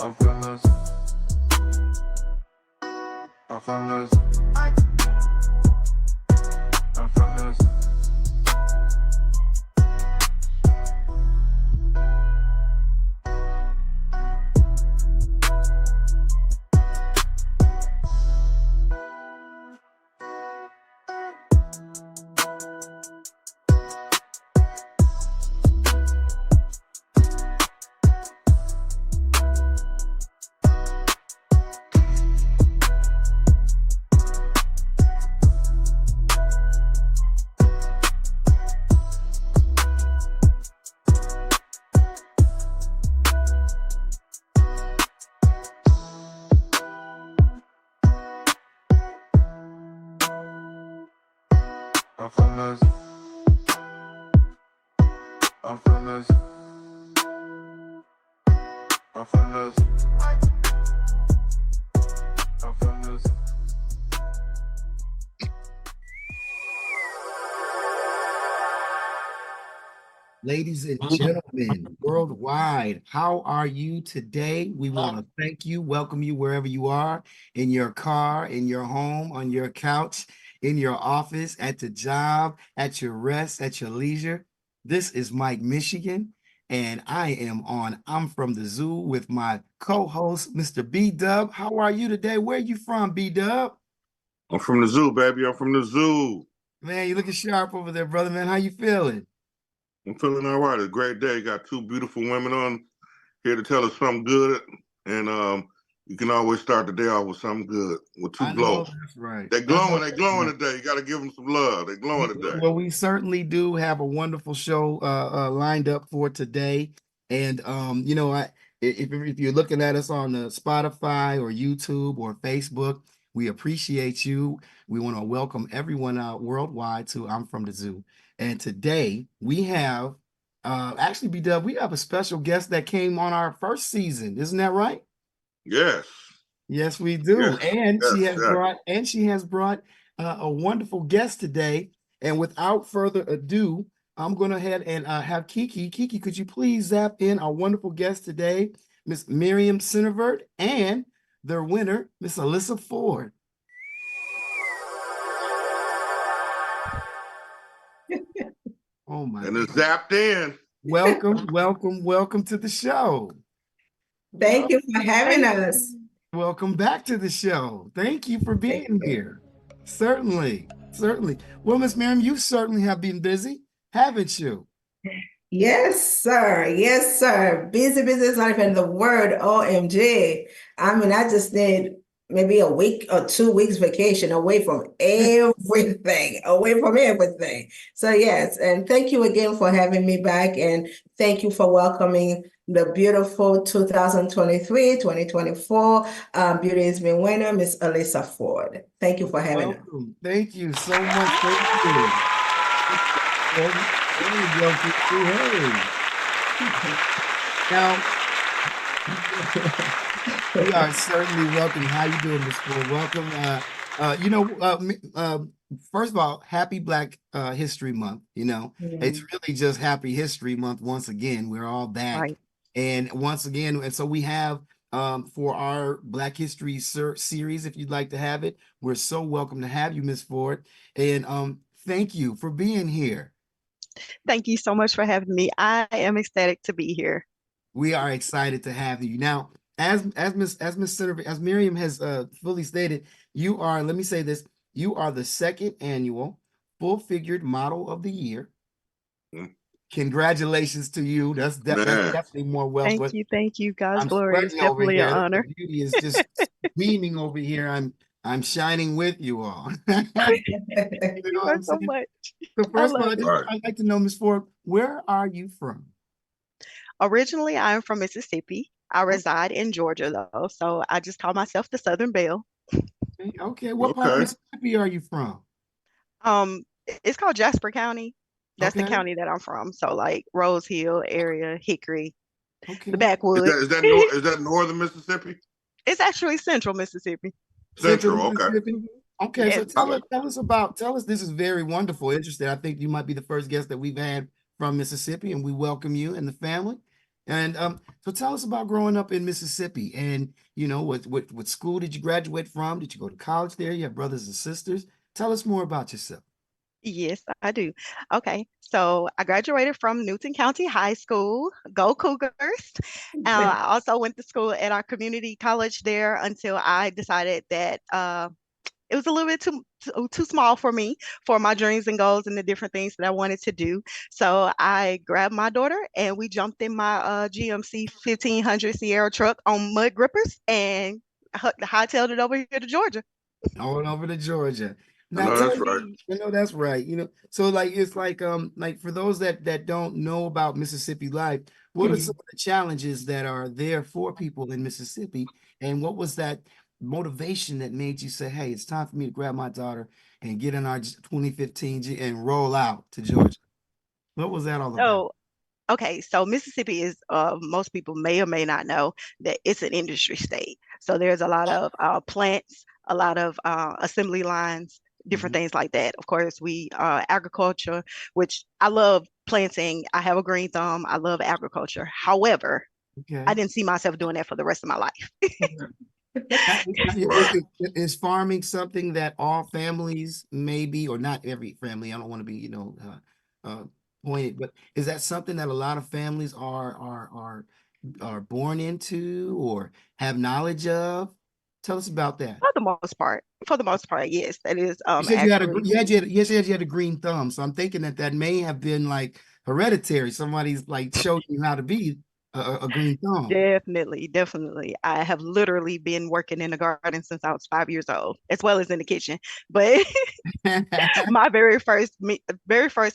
I'm fearless. I'm fearless. I'm fearless. I'm fearless. I'm fearless. I'm fearless. I'm fearless. Ladies and gentlemen, worldwide, how are you today? We want to thank you, welcome you wherever you are, in your car, in your home, on your couch, in your office, at the job, at your rest, at your leisure. This is Mike Michigan, and I am on I'm from the Zoo with my co-host, Mr. B Dubb. How are you today? Where are you from, B Dubb? I'm from the zoo, baby. I'm from the zoo. Man, you looking sharp over there, brother, man. How you feeling? I'm feeling all right. It's a great day. Got two beautiful women on here to tell us something good. And you can always start the day off with something good, with two I know glow. that's right. They're I know glowing. They're that's glowing right. today. You got to give them some love. They're glowing today. Well, we certainly do have a wonderful show lined up for today. And if you're looking at us on the Spotify or YouTube or Facebook, we appreciate you. We want to welcome everyone out worldwide to I'm from the Zoo. And today we have actually, B Dub, we have a special guest that came on our first season. Isn't that right? Yes. Yes, we do. Yes. And Yes. she has brought a wonderful guest today. And without further ado, I'm going to head and have Kiki. Kiki, could you please zap in our wonderful guest today, Miss Muriam Cinevert, and their winner, Miss Alyssa Ford. Oh my And it's God. zapped in. Welcome, welcome, welcome to the show. Thank you for having us. Welcome back to the show. Thank you for being here. Certainly, certainly. Well, Miss Miriam, you certainly have been busy, haven't you? Yes, sir. Yes, sir. Busy, busy is not even the word. OMG. I mean, I just need maybe a week or 2 weeks vacation away from everything, away from everything. So, yes. And thank you again for having me back. And thank you for welcoming the beautiful 2023-2024 Beauty is Being winner, Miss Alyssa Ford. Thank you for having us. Welcome. Thank you so much. Thank you. Hey. Now, we are certainly welcome. How you doing, Miss Ford? Welcome. First of all, happy Black History Month. It's really just Happy History Month once again. We're all back. Right. And once again, and so we have for our Black History series, if you'd like to have it, we're so welcome to have you, Miss Ford. And thank you for being here. Thank you so much for having me. I am ecstatic to be here. We are excited to have you. Now, as Miriam has fully stated, you are, let me say this, you are the second annual full-figured model of the year. Congratulations to you. That's definitely more wealth. Thank you. God's I'm glory is definitely an honor. The beauty is just beaming over here. I'm shining with you all. Thank you so much. So first of all, I'd like to know, Ms. Ford, where are you from? Originally, I'm from Mississippi. I reside in Georgia, though, so I just call myself the Southern Belle. Okay. What part of Mississippi are you from? It's called Jasper County. That's the county that I'm from. So like Rose Hill area, Hickory, the backwoods. Is that northern Mississippi? It's actually central Mississippi. Central, Mississippi. Okay, Yes. so tell us, this is very wonderful, interesting. I think you might be the first guest that we've had from Mississippi, and we welcome you and the family. And so tell us about growing up in Mississippi, and what school did you graduate from? Did you go to college there? You have brothers and sisters. Tell us more about yourself. Yes, I do. Okay, so I graduated from Newton County High School. Go Cougars. I also went to school at our community college there until I decided that it was a little bit too small for me, for my dreams and goals and the different things that I wanted to do. So I grabbed my daughter and we jumped in my GMC 1500 Sierra truck on mud grippers and hightailed it over here to Georgia. All over to Georgia. I Now know tell that's right. me, I know that's right. So like it's like for those that don't know about Mississippi life, what are some of the challenges that are there for people in Mississippi? And what was that motivation that made you say, hey, it's time for me to grab my daughter and get in our 2015 and roll out to Georgia? What was that all about? So okay, so Mississippi is, most people may or may not know that it's an industry state. So there's a lot of plants, a lot of assembly lines, different Mhm. things like that. Of course, we agriculture, which I love planting. I have a green thumb. I love agriculture. However, I Okay. didn't see myself doing that for the rest of my life. Right. Is farming something that all families maybe, or not every family? I don't want to be, pointed, but is that something that a lot of families are born into or have knowledge of? Tell us about that. For the most part, yes, that is You said you had a actually you said you had a green thumb, so I'm thinking that may have been like hereditary. Somebody's like showed you how to be a green thumb. definitely, definitely. I have literally been working in the garden since I was 5 years old, as well as in the kitchen. But my very first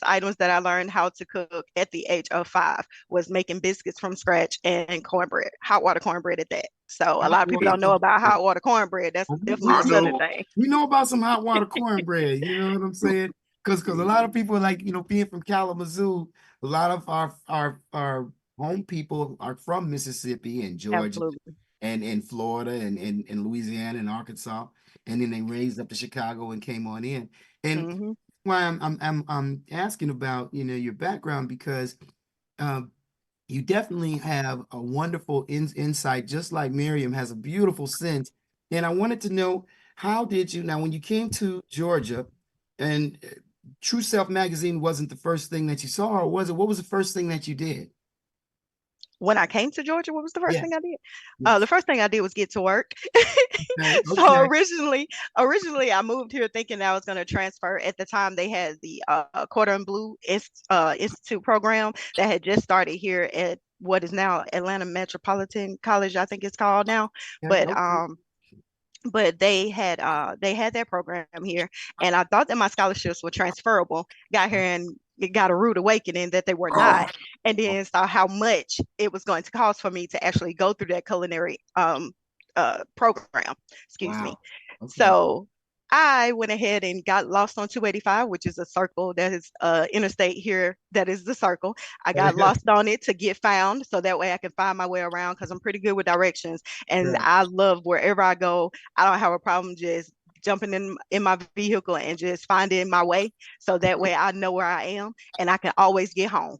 items that I learned how to cook at the age of 5 was making biscuits from scratch and cornbread, hot water cornbread at that. So a Hot lot of people water don't know about cornbread. hot water cornbread. That's definitely I a southern do. thing. We know about some hot water cornbread, you know what I'm saying? Because a lot of people like, being from Kalamazoo, a lot of our home people are from Mississippi and Georgia Absolutely. and in Florida and Louisiana and Arkansas. And then they raised up to Chicago and came on in. And Hmm. why I'm asking about, your background because um you definitely have a wonderful insight, just like Miriam has a beautiful sense. And I wanted to know, how did you, now when you came to Georgia, and True Self magazine wasn't the first thing that you saw, or was it? What was the first thing that you did? When I came to Georgia, what was the first Yeah. thing I did? The Yes. first thing I did was get to work. Okay. So Okay. originally I moved here thinking I was going to transfer. At the time, they had the Quarter and Blue Institute program that had just started here at what is now Atlanta Metropolitan College, I think it's called now. Okay. But Okay. they had that program here, and I thought that my scholarships were transferable. Got here and it got a rude awakening that they were Oh, not, and then saw how much it was going to cost for me to actually go through that culinary program. Excuse me. Wow. Okay. So I went ahead and got lost on 285, which is a circle that is interstate here. That is the circle. I got lost on it to get found, so that way I can find my way around because I'm pretty good with directions, and Right. I love wherever I go. I don't have a problem just jumping in my vehicle and just finding my way, so that way I know where I am and I can always get home.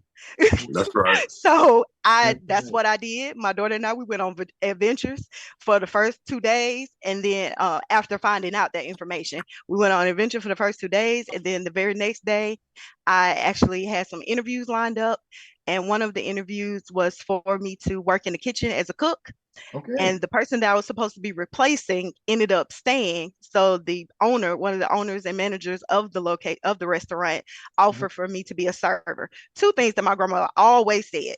that's right. So That's that's right. what I did. My daughter and I, we went on adventures for the first 2 days, and then after finding out that information, we went on an adventure for the first 2 days, and then the very next day, I actually had some interviews lined up, and one of the interviews was for me to work in the kitchen as a cook. Okay. And the person that I was supposed to be replacing ended up staying. So the owner, one of the owners and managers of the restaurant, offered for me to be a server. Two things that my grandma always said: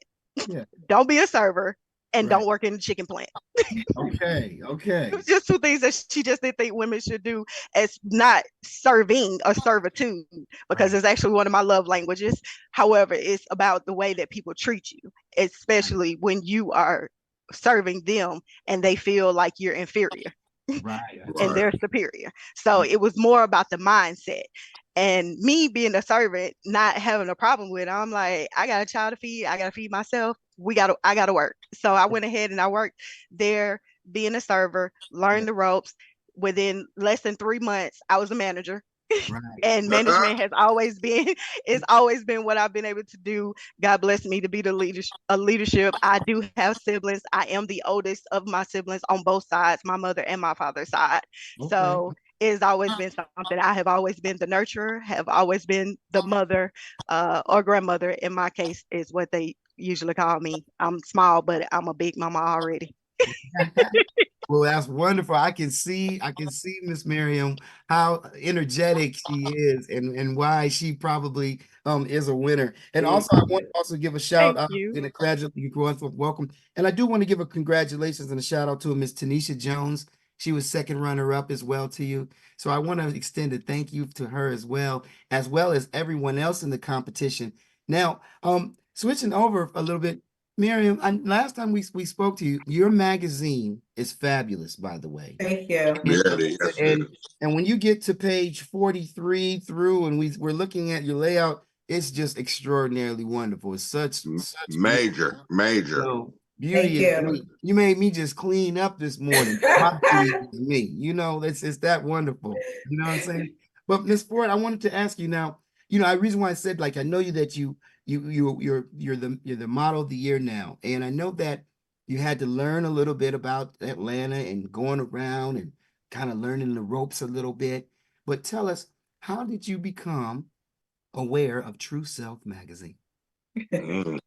Yeah. don't be a server and Right. don't work in the chicken plant. Okay. It Okay. was just two things that she just didn't think women should do, as not serving or servitude, because Right. it's actually one of my love languages. However, it's about the way that people treat you, Right. especially when you are serving them and they feel like you're inferior Right. I and totally. Right. they're superior. So it was more about the mindset. And me being a servant, not having a problem with it, I'm like, I got a child to feed, I gotta feed myself. I gotta work. So I went ahead and I worked there being a server, Yeah. learned the ropes. Within less than 3 months, I was a manager. Right. And management has always been it's always been what I've been able to do. God bless me to be the leadership. I do have siblings. I am the oldest of my siblings on both sides, my mother and my father's side. Okay. So it's always been something. I have always been the nurturer, have always been the mother, or grandmother in my case is what they usually call me. I'm small, but I'm a big mama already. Well, that's wonderful. I can see Miss Miriam, how energetic she is and why she probably is a winner. And also I want to also give a shout Thank out you. and a congratulations, welcome. And I do want to give a congratulations and a shout out to Miss Tanisha Jones. She was second runner up as well to you. So I want to extend a thank you to her as well as everyone else in the competition. Now, switching over a little bit, Miriam, last time we spoke to you, your magazine is fabulous, by the way. Thank you. Yeah, it is. Yes, it And is. and when you get to page 43 through, and we're looking at your layout, it's just extraordinarily wonderful. It's such beauty. Major. So Thank beauty is you. me. You made me just clean up this morning. My beauty is me. You know, it's that wonderful. You know what I'm saying? But Miss Ford, I wanted to ask you now. You know, the reason why I said like I know you that you're the model of the year now, and I know that you had to learn a little bit about Atlanta and going around and kind of learning the ropes a little bit. But tell us, how did you become aware of TrueSelf magazine? Mm.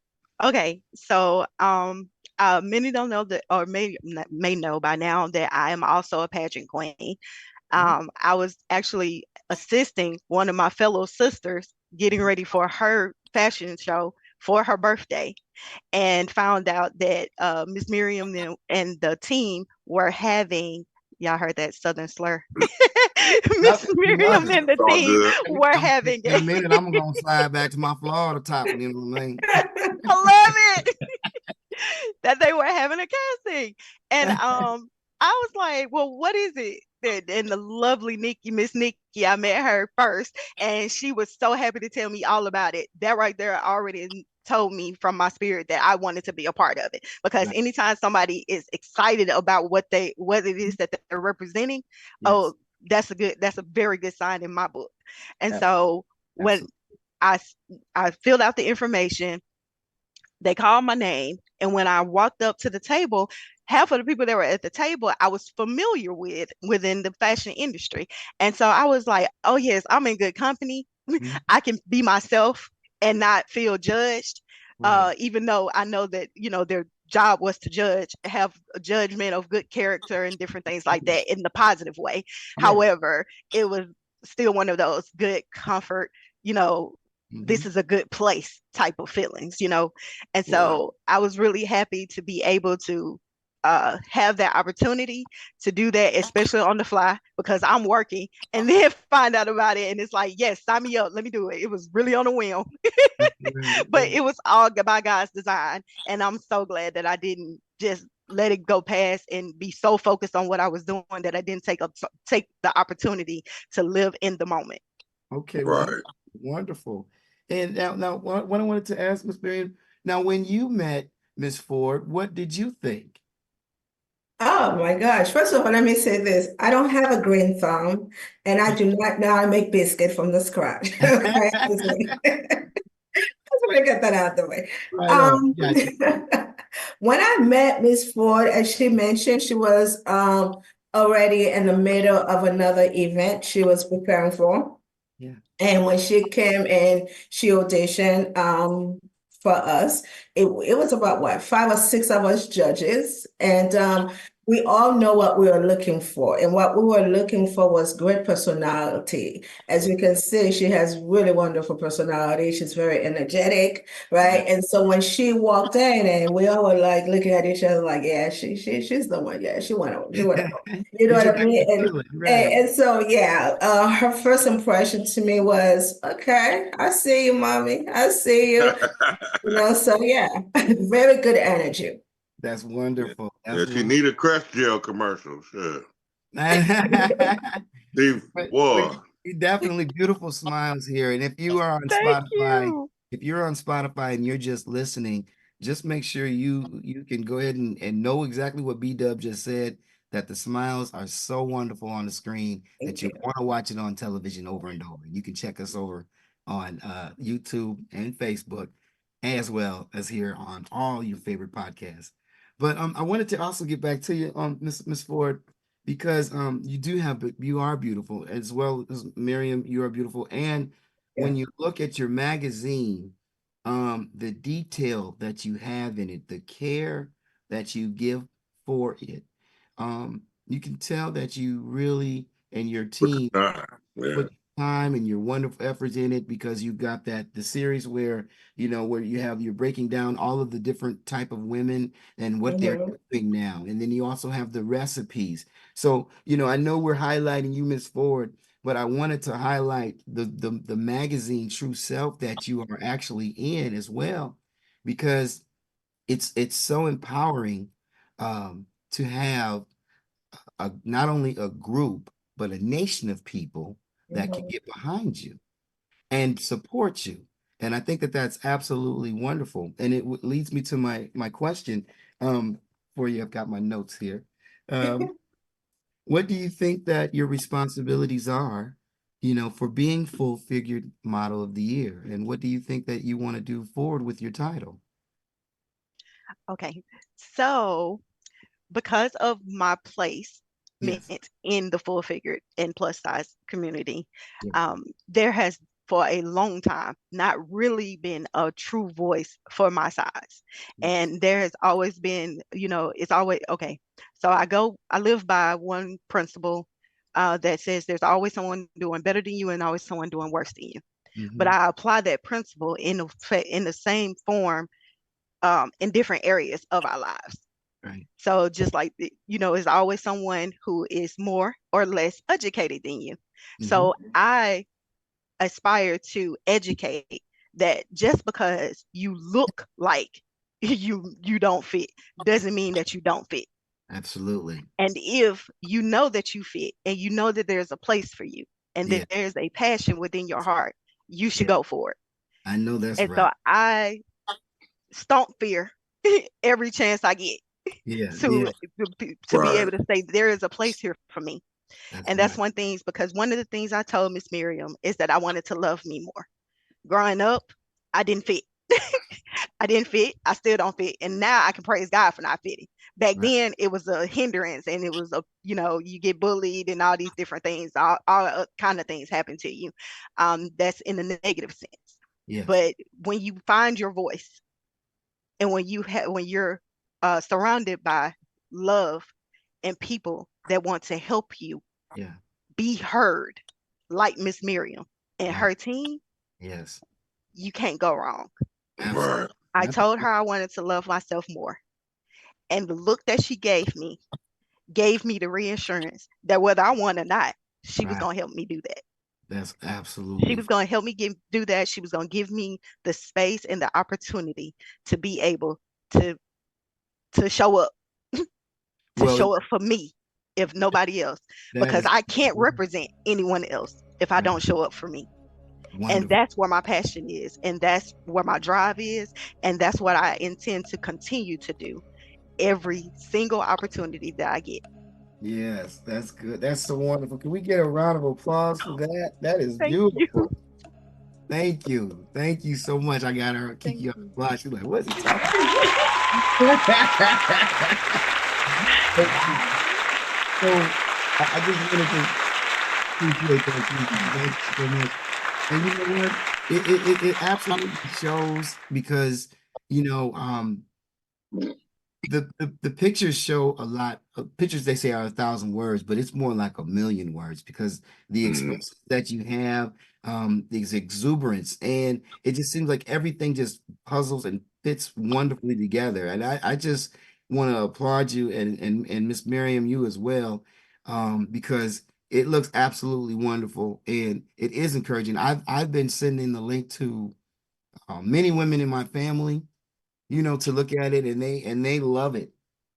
Okay, so many don't know that, or may know by now that I am also a pageant queen. I was actually assisting one of my fellow sisters getting ready for her fashion show for her birthday, and found out that Miss Miriam and the team were having. Y'all heard that Southern slur? Miss You love Miriam it. and the It's all team good. were I'm having. in a minute. I'm gonna slide back to my Florida top. You know what I mean? I love it. That they were having a casting. And I was like, well, what is it? And the lovely Miss Nikki, I met her first, and she was so happy to tell me all about it. That right there already told me from my spirit that I wanted to be a part of it. Because Right. anytime somebody is excited about what it is that they're representing, Yes. oh, that's a very good sign in my book. And Absolutely. so when I I filled out the information, they called my name, and when I walked up to the table, half of the people that were at the table I was familiar with within the fashion industry. And so I was like, oh yes, I'm in good company. Mhm. I can be myself and not feel judged, Right. even though I know that their job was to have a judgment of good character and different things like that in the positive way. Yeah. However, it was still one of those good comfort, this is a good place type of feelings. And Wow. so I was really happy to be able to have that opportunity to do that, especially on the fly, because I'm working, and then find out about it. And it's like, yes, sign me up. Let me do it. It was really on a whim, but it was all by God's design. And I'm so glad that I didn't just let it go past and be so focused on what I was doing that I didn't take the opportunity to live in the moment. Okay, Right. wonderful. And now what I wanted to ask Miss Miriam, now when you met Miss Ford, what did you think? Oh my gosh. First of all, let me say this. I don't have a green thumb, and I do not know how to make biscuit from the scratch. Okay. Just want to get that out of the way. Right on. Gotcha. When I met Miss Ford, as she mentioned, she was already in the middle of another event she was preparing for. Yeah. And when she came and she auditioned for us, it was about what, 5 or 6 of us judges. And we all know what we were looking for. And what we were looking for was great personality. As you can see, she has really wonderful personality. She's very energetic, right? Yeah. And so when she walked in, and we all were like looking at each other like, yeah, she's the one. Yeah, she went over. She went over. You know Did what you I like mean? to And feel it? Right. and so, yeah, her first impression to me was, okay, I see you, mommy. I see you. So yeah, very good energy. That's wonderful. Yeah, That's she wonderful. need a Crest gel commercial. Sure. See, But boy. definitely beautiful smiles here. And if you are on Thank Spotify, you. if you're on Spotify and you're just listening, just make sure you can go ahead and know exactly what B Dubb just said. that the smiles are so wonderful on the screen that you want to watch it on television over and over. You can check us over on YouTube and Facebook, as well as here on all your favorite podcasts. But I wanted to also get back to you, Miss Ford, because you are beautiful, as well as Miriam, you are beautiful. And when you look at your magazine, the detail that you have in it, the care that you give for it, you can tell that you really and your team put time and your wonderful efforts in it, because you got the series where you're breaking down all of the different type of women and what they're doing now, and then you also have the recipes. So I know we're highlighting you, Miss Ford, but I wanted to highlight the magazine TrueSelf that you are actually in as well, because it's so empowering to have not only a group but a nation of people that can get behind you and support you. And I think that that's absolutely wonderful. And it leads me to my question for you. I've got my notes here. What do you think that your responsibilities are, for being full-figured model of the year? And what do you think that you want to do forward with your title? Okay. So because of my placement Yes. in the full figured and plus size community, Yeah. there has for a long time not really been a true voice for my size. And there has always been, it's always okay. So I live by one principle that says there's always someone doing better than you and always someone doing worse than you. But I apply that principle in the same form in different areas of our lives. Right. So just like, there's always someone who is more or less educated than you. So I aspire to educate that just because you look like you don't fit doesn't mean that you don't fit. Absolutely. And if you know that you fit and you know that there's a place for you and Yeah. there's a passion within your heart, you should Yeah. go for it. I know that's And right. so I stomp fear every chance I get Yeah. to Yeah. to be able to say there is a place here for me. That's And that's right. one thing, because one of the things I told Miss Miriam is that I wanted to love me more. Growing up, I didn't fit. I didn't fit. I still don't fit. And now I can praise God for not fitting. Back Right. then, it was a hindrance, and it was you get bullied and all these different things, all kind of things happen to you. That's in the negative sense. Yes. But when you find your voice, and when you're surrounded by love and people that want to help you Yeah. be heard, like Miss Miriam and Right. her team, Yes. you can't go wrong. Absolutely. I told her I wanted to love myself more. And the look that she gave me the reassurance that whether I want or not, she was Right. going to help me do that. That's She absolutely was going to help me do that. She was going to give me the space and the opportunity to be able to show up, to well. show up for me, if nobody else, That because is I can't represent anyone else if I right. don't show up for me. And Wonderful. that's where my passion is, and that's where my drive is, and that's what I intend to continue to do every single opportunity that I get. Yes, that's good. That's so wonderful. Can we get a round of applause for that? That is Thank you. beautiful. Thank you. Thank you so much. I got her Thank Kiki on the you. fly. She's like, what's he talking? So I just wanted to appreciate that. Kiki. Thank you so much. And you know what? It absolutely shows, because you know the pictures show a lot of pictures. They say are 1,000 words, but it's more like 1,000,000 words, because the expressions that you have, these exuberance, and it just seems like everything just puzzles and fits wonderfully together. And I just want to applaud you, and Miss Miriam, you as well, because it looks absolutely wonderful and it is encouraging. I've been sending the link to many women in my family, to look at it, and they love it.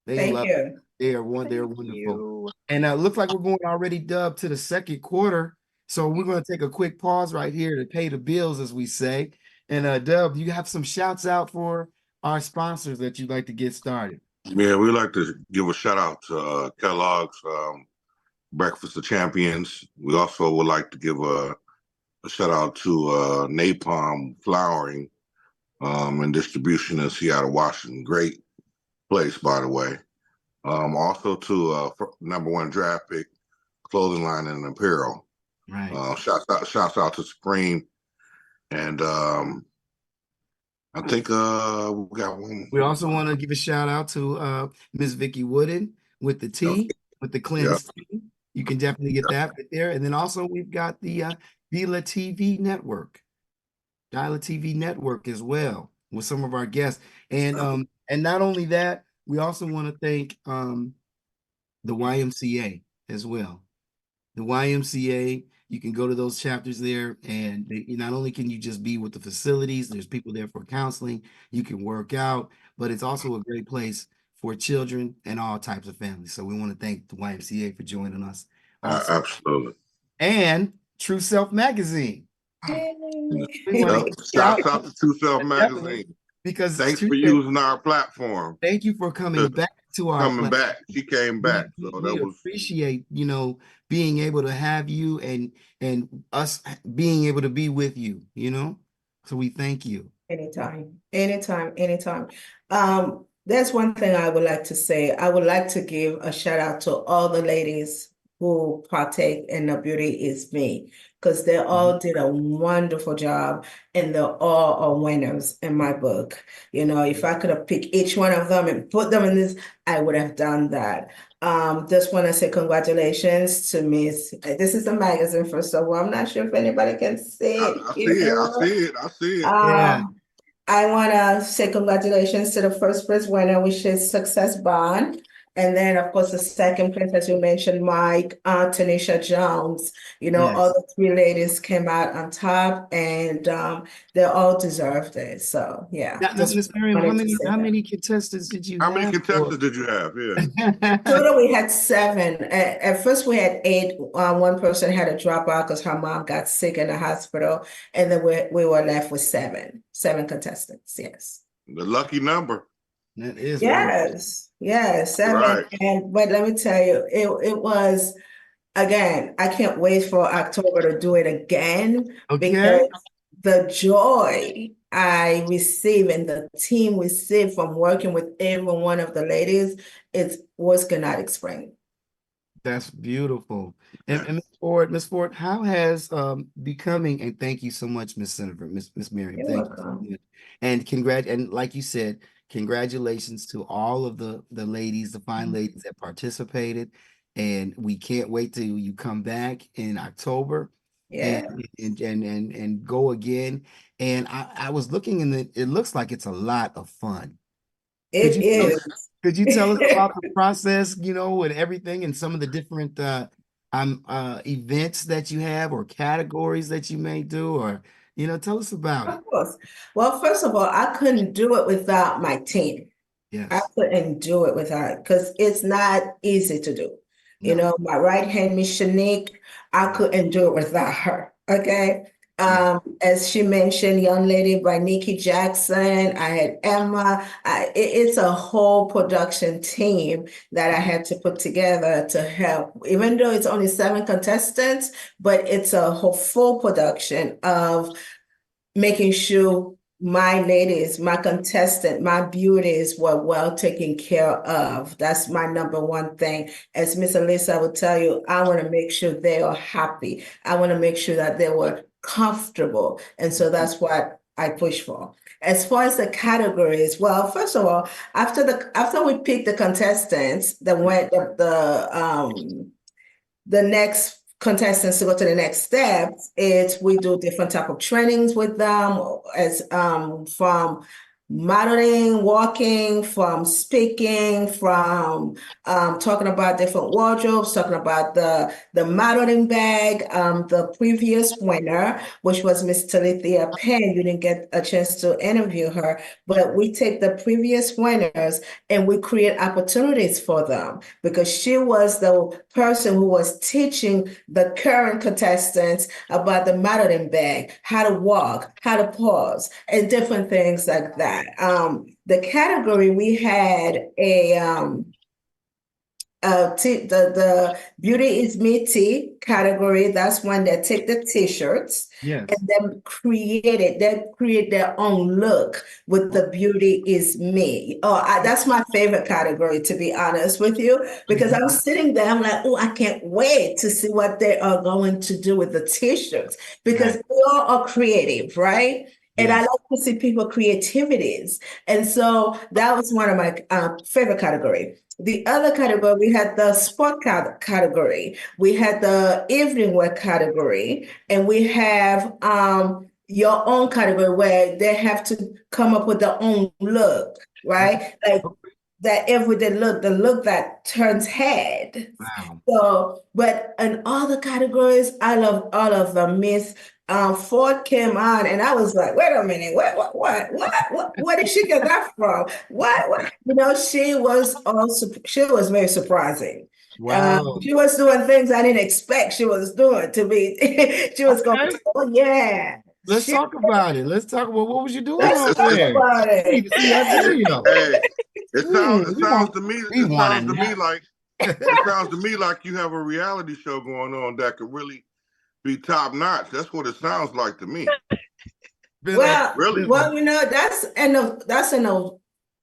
They Thank love it. you. They're Thank wonderful. you. And looks like we're going already, Dub, to the second quarter. So we're going to take a quick pause right here to pay the bills, as we say. And Dub, you have some shouts out for our sponsors that you'd like to get started. Yeah, we like to give a shout out to Kellogg's Breakfast of Champions. We also would like to give a shout out to Napalm Flowering and Distribution in Seattle, Washington. Great place, by the way. Also to #1 draft pick, clothing line and apparel. Right. Shouts out to Supreme. And I think we got one. We also want to give a shout out to Miss Vicky Wooden with the tea, with the cleansed tea. You can definitely get that right there. And then also we've got the Dila TV network. Dila TV network as well with some of our guests. And not only that, we also want to thank the YMCA as well. The YMCA, you can go to those chapters there, and not only can you just be with the facilities, there's people there for counseling, you can work out, but it's also a great place for children and all types of families. So we want to thank the YMCA for joining us also. Absolutely. And TrueSelf magazine. Yay. We want to Shout out to TrueSelf magazine. Because thanks for using our platform. Thank you for coming back to our coming back. She came back. So we that was appreciate, being able to have you and us being able to be with you, So we thank you. Anytime. There's one thing I would like to say. I would like to give a shout out to all the ladies who partake in the Beauty Is Me, because they all did a wonderful job and they're all are winners in my book. If I could have picked each one of them and put them in this, I would have done that. Just want to say congratulations to Miss. This is the magazine, first of all. I'm not sure if anybody can see it. I see it. Yeah. I want to say congratulations to the first place winner, which is Success Bond. And then, of course, the second place, as you mentioned, Mike, Tanisha Jones, all the three ladies came out on top, and they all deserved it. So, yeah. Now, Miss Miriam, how many contestants did you have? How many contestants did you have? Yeah. Total, we had 7. At first, we had 8. One person had to drop out because her mom got sick in the hospital, and then we were left with 7 contestants. Yes. The lucky number. That is yes, 7. Right. But let me tell you, it was, again, I can't wait for October to do it again, because the joy I receive and the team receive from working with every one of the ladies, it was cannot explain. That's beautiful. And Miss Ford, how has becoming, and thank you so much, Miss Cinevert, Miss Miriam, You're thank you welcome. so much. And like you said, congratulations to all of the ladies, the fine ladies that participated. And we can't wait till you come back in October. Yeah. And go again. And I was looking it looks like it's a lot of fun. It is. Could you tell us about the process, and everything, and some of the different events that you have or categories that you may do, or tell us about it. Of course. Well, first of all, I couldn't do it without my team. Yes. I couldn't do it without, because it's not easy to do. No. My right hand, Miss Shanique, I couldn't do it without her. Okay. As she mentioned, young lady by Nikki Jackson, I had Emma. It's a whole production team that I had to put together to help, even though it's only 7 contestants, but it's a whole full production of making sure my ladies, my contestant, my beauties were well taken care of. That's my #1 thing. As Miss Alyssa would tell you, I want to make sure they are happy. I want to make sure that they were comfortable. And so that's what I push for. As far as the categories, well, first of all, after we picked the contestants that went the next contestants to go to the next step, we do different type of trainings with them, as from modeling, walking, from speaking, from talking about different wardrobes, talking about the modeling bag. The previous winner, which was Miss Talithia Penn, you didn't get a chance to interview her, but we take the previous winners and we create opportunities for them, because she was the person who was teaching the current contestants about the modeling bag, how to walk, how to pause, and different things like that. the category we had the Beauty is Me T category. That's one that take the t-shirts Yes. and then create their own look with the Beauty is Me. That's my favorite category, to be honest with you, because I'm sitting there, I'm like, oh, I can't wait to see what they are going to do with the t-shirts, because Right. we all are creative, right? And I Yes. like to see people creativities. And so that was one of my favorite category. The other category, we had the sport category, we had the evening wear category, and we have your own category where they have to come up with their own look, right? Like that everyday look, the look that turns head. Wow. So, but in all the categories, I love all of them. Miss Ford came on, and I was like, "Wait a minute, where did she get that from? What? You know, she was very surprising. Wow. She was doing things I didn't expect she was doing to me. She was going, Okay. oh yeah, Let's shit, talk about it. Let's talk about what was you doing let's over talk there? about We need it. to see that video. Hey, it We sounds want to me we it want sounds to to me know. like it sounds to me like you have a reality show going on that could really be top notch. That's what it sounds like to me. Well, Really? well, you know, that's enough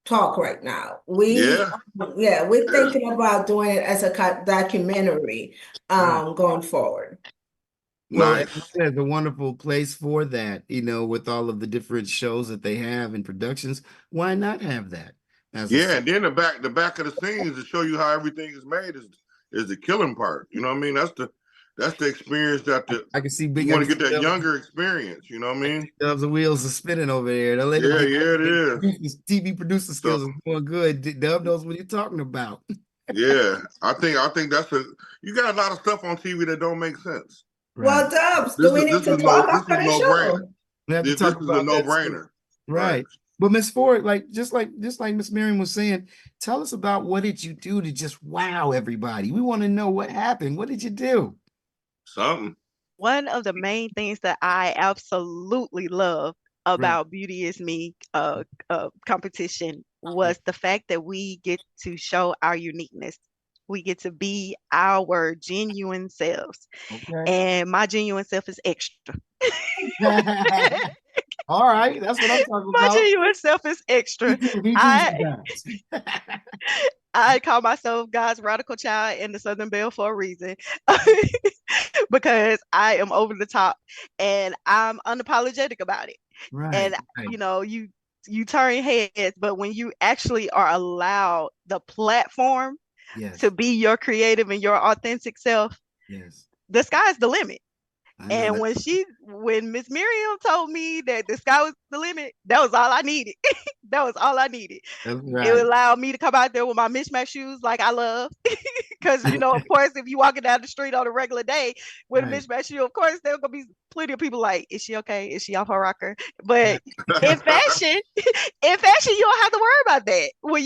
talk right now. Yeah. We're Yeah. thinking about doing it as a documentary Right. going forward. Well, Nice. Atlanta is a wonderful place for that, with all of the different shows that they have and productions. Why not have that as a Yeah, and then the back of the scenes to show you how everything is made is the killing part. You know what I mean? That's the experience that I can see you I want can to get see that younger experience. You know what I mean? Dubs and wheels are spinning over there. The lady, Yeah, yeah, it is. TV producer So skills is going good. Dub knows what you're talking about. yeah, I think you got a lot of stuff on TV that don't make sense. Right. Well, Dubs, do This we is need this to is talk no this after is the no brainer. show? We have to This talk is a about no that too. brainer. Right. Right. But Miss Ford, just like Miss Miriam was saying, tell us about what did you do to just wow everybody. We want to know what happened. What did you do? Something. One of the main things that I absolutely love Right. about Beauty is Me competition Yeah. was the fact that we get to show our uniqueness. We get to be our genuine selves. Okay. And my genuine self is extra. All right. That's what I'm talking My about. genuine self is extra. He do I some dance. I call myself God's radical child in the Southern Belle for a reason. Because I am over the top and I'm unapologetic about it. Right. And Right. you turn heads, but when you actually are allowed the platform Yes. to be your creative and your authentic self, Yes. the sky's the limit. I know And that. when Miss Miriam told me that the sky was the limit, that was all I needed. That was all I needed. That's It would right. allow me to come out there with my mismatched shoes like I love. Because, of course, if you walking down the street on a regular day with a Right. mismatched shoe, of course, there's going to be plenty of people like, is she okay? Is she off her rocker? But Right. in fashion, you don't have to worry about that. When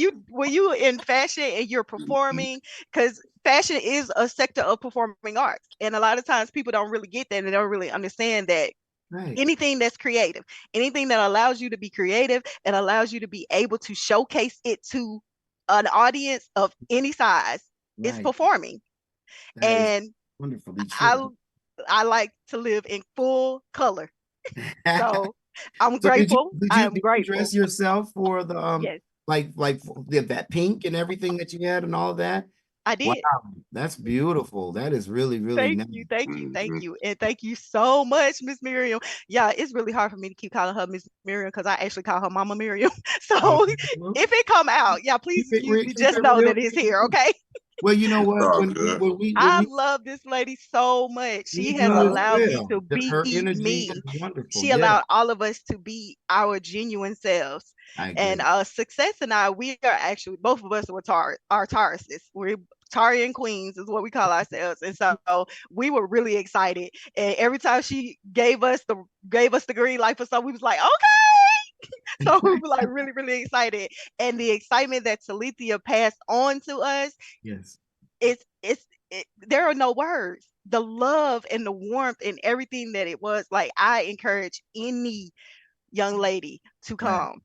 you in fashion and you're performing, because fashion is a sector of performing arts. And a lot of times people don't really get that and they don't really understand that Right. anything that's creative, anything that allows you to be creative and allows you to be able to showcase it to an audience of any size is Right. performing. That is And wonderfully I true. I like to live in full color. So I'm So did you grateful. did I you am did you grateful. dress yourself for the Yes, that pink and everything that you had and all that? I Wow, did. that's beautiful. That is really, really Thank nice. you, thank you, thank Mhm. you, and thank you so much, Miss Miriam. Yeah, it's really hard for me to keep calling her Miss Miriam because I actually call her Mama Miriam. So Okay. Well, if it come out, yeah, please keep it excuse me. keep Just it know real. that it's Keep it here, real. okay? Well, you know It's what? all When we good. when we when I we love this lady so much. we She has do as allowed me well. to Her be energy me. is wonderful. She Yes, allowed all of us to be our genuine selves. I And agree. Success and I, we are actually both of us were are Tauruses. We're Tarian Queens is what we call ourselves. And so we were really excited. And every time she gave us the green light for something, we was like, okay. So we were like really, really excited. And the excitement that Talithia passed on to us, Yes. there are no words. The love and the warmth and everything that it was, like, I encourage any young lady to Right. come.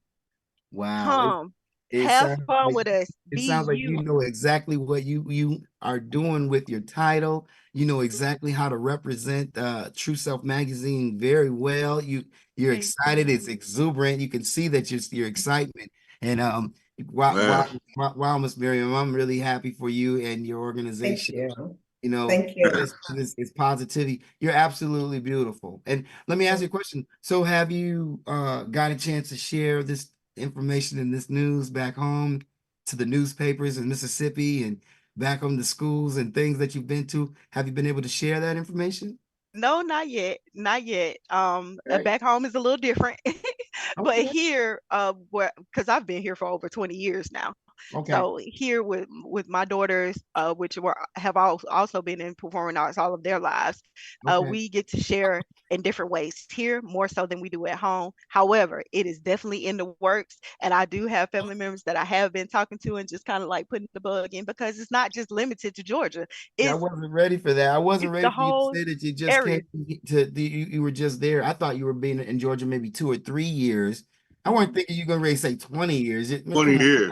Wow. Come, It have sounds fun like with us. it Be sounds like you you. know exactly what you are doing with your title. You know exactly how to represent True Self magazine very well. You're Thank excited. you. It's exuberant. You can see that your excitement. And wow, Man, wow, wow, Miss Miriam, I'm really happy for you and your Thank organization. you. You know, Thank you. it's positivity. You're absolutely beautiful. And let me ask you a question. So have you got a chance to share this information and this news back home to the newspapers in Mississippi and back home to schools and things that you've been to? Have you been able to share that information? No, not yet. Not yet. Okay. Back home is a little different. But Okay. here, where because I've been here for over 20 years now. Okay. So here with my daughters, which have also been in performing arts all of their lives, Okay. we get to share in different ways here, more so than we do at home. However, it is definitely in the works, and I do have family members that I have been talking to and just kind of like putting the bug in because it's not just limited to Georgia. Yeah, I It's wasn't ready for that. I wasn't it's the ready for you to whole say that you just came area. you were just there. I thought you were being in Georgia maybe 2 or 3 years. I wasn't Mhm. thinking you're gonna really say 20 years. Man, 20 years.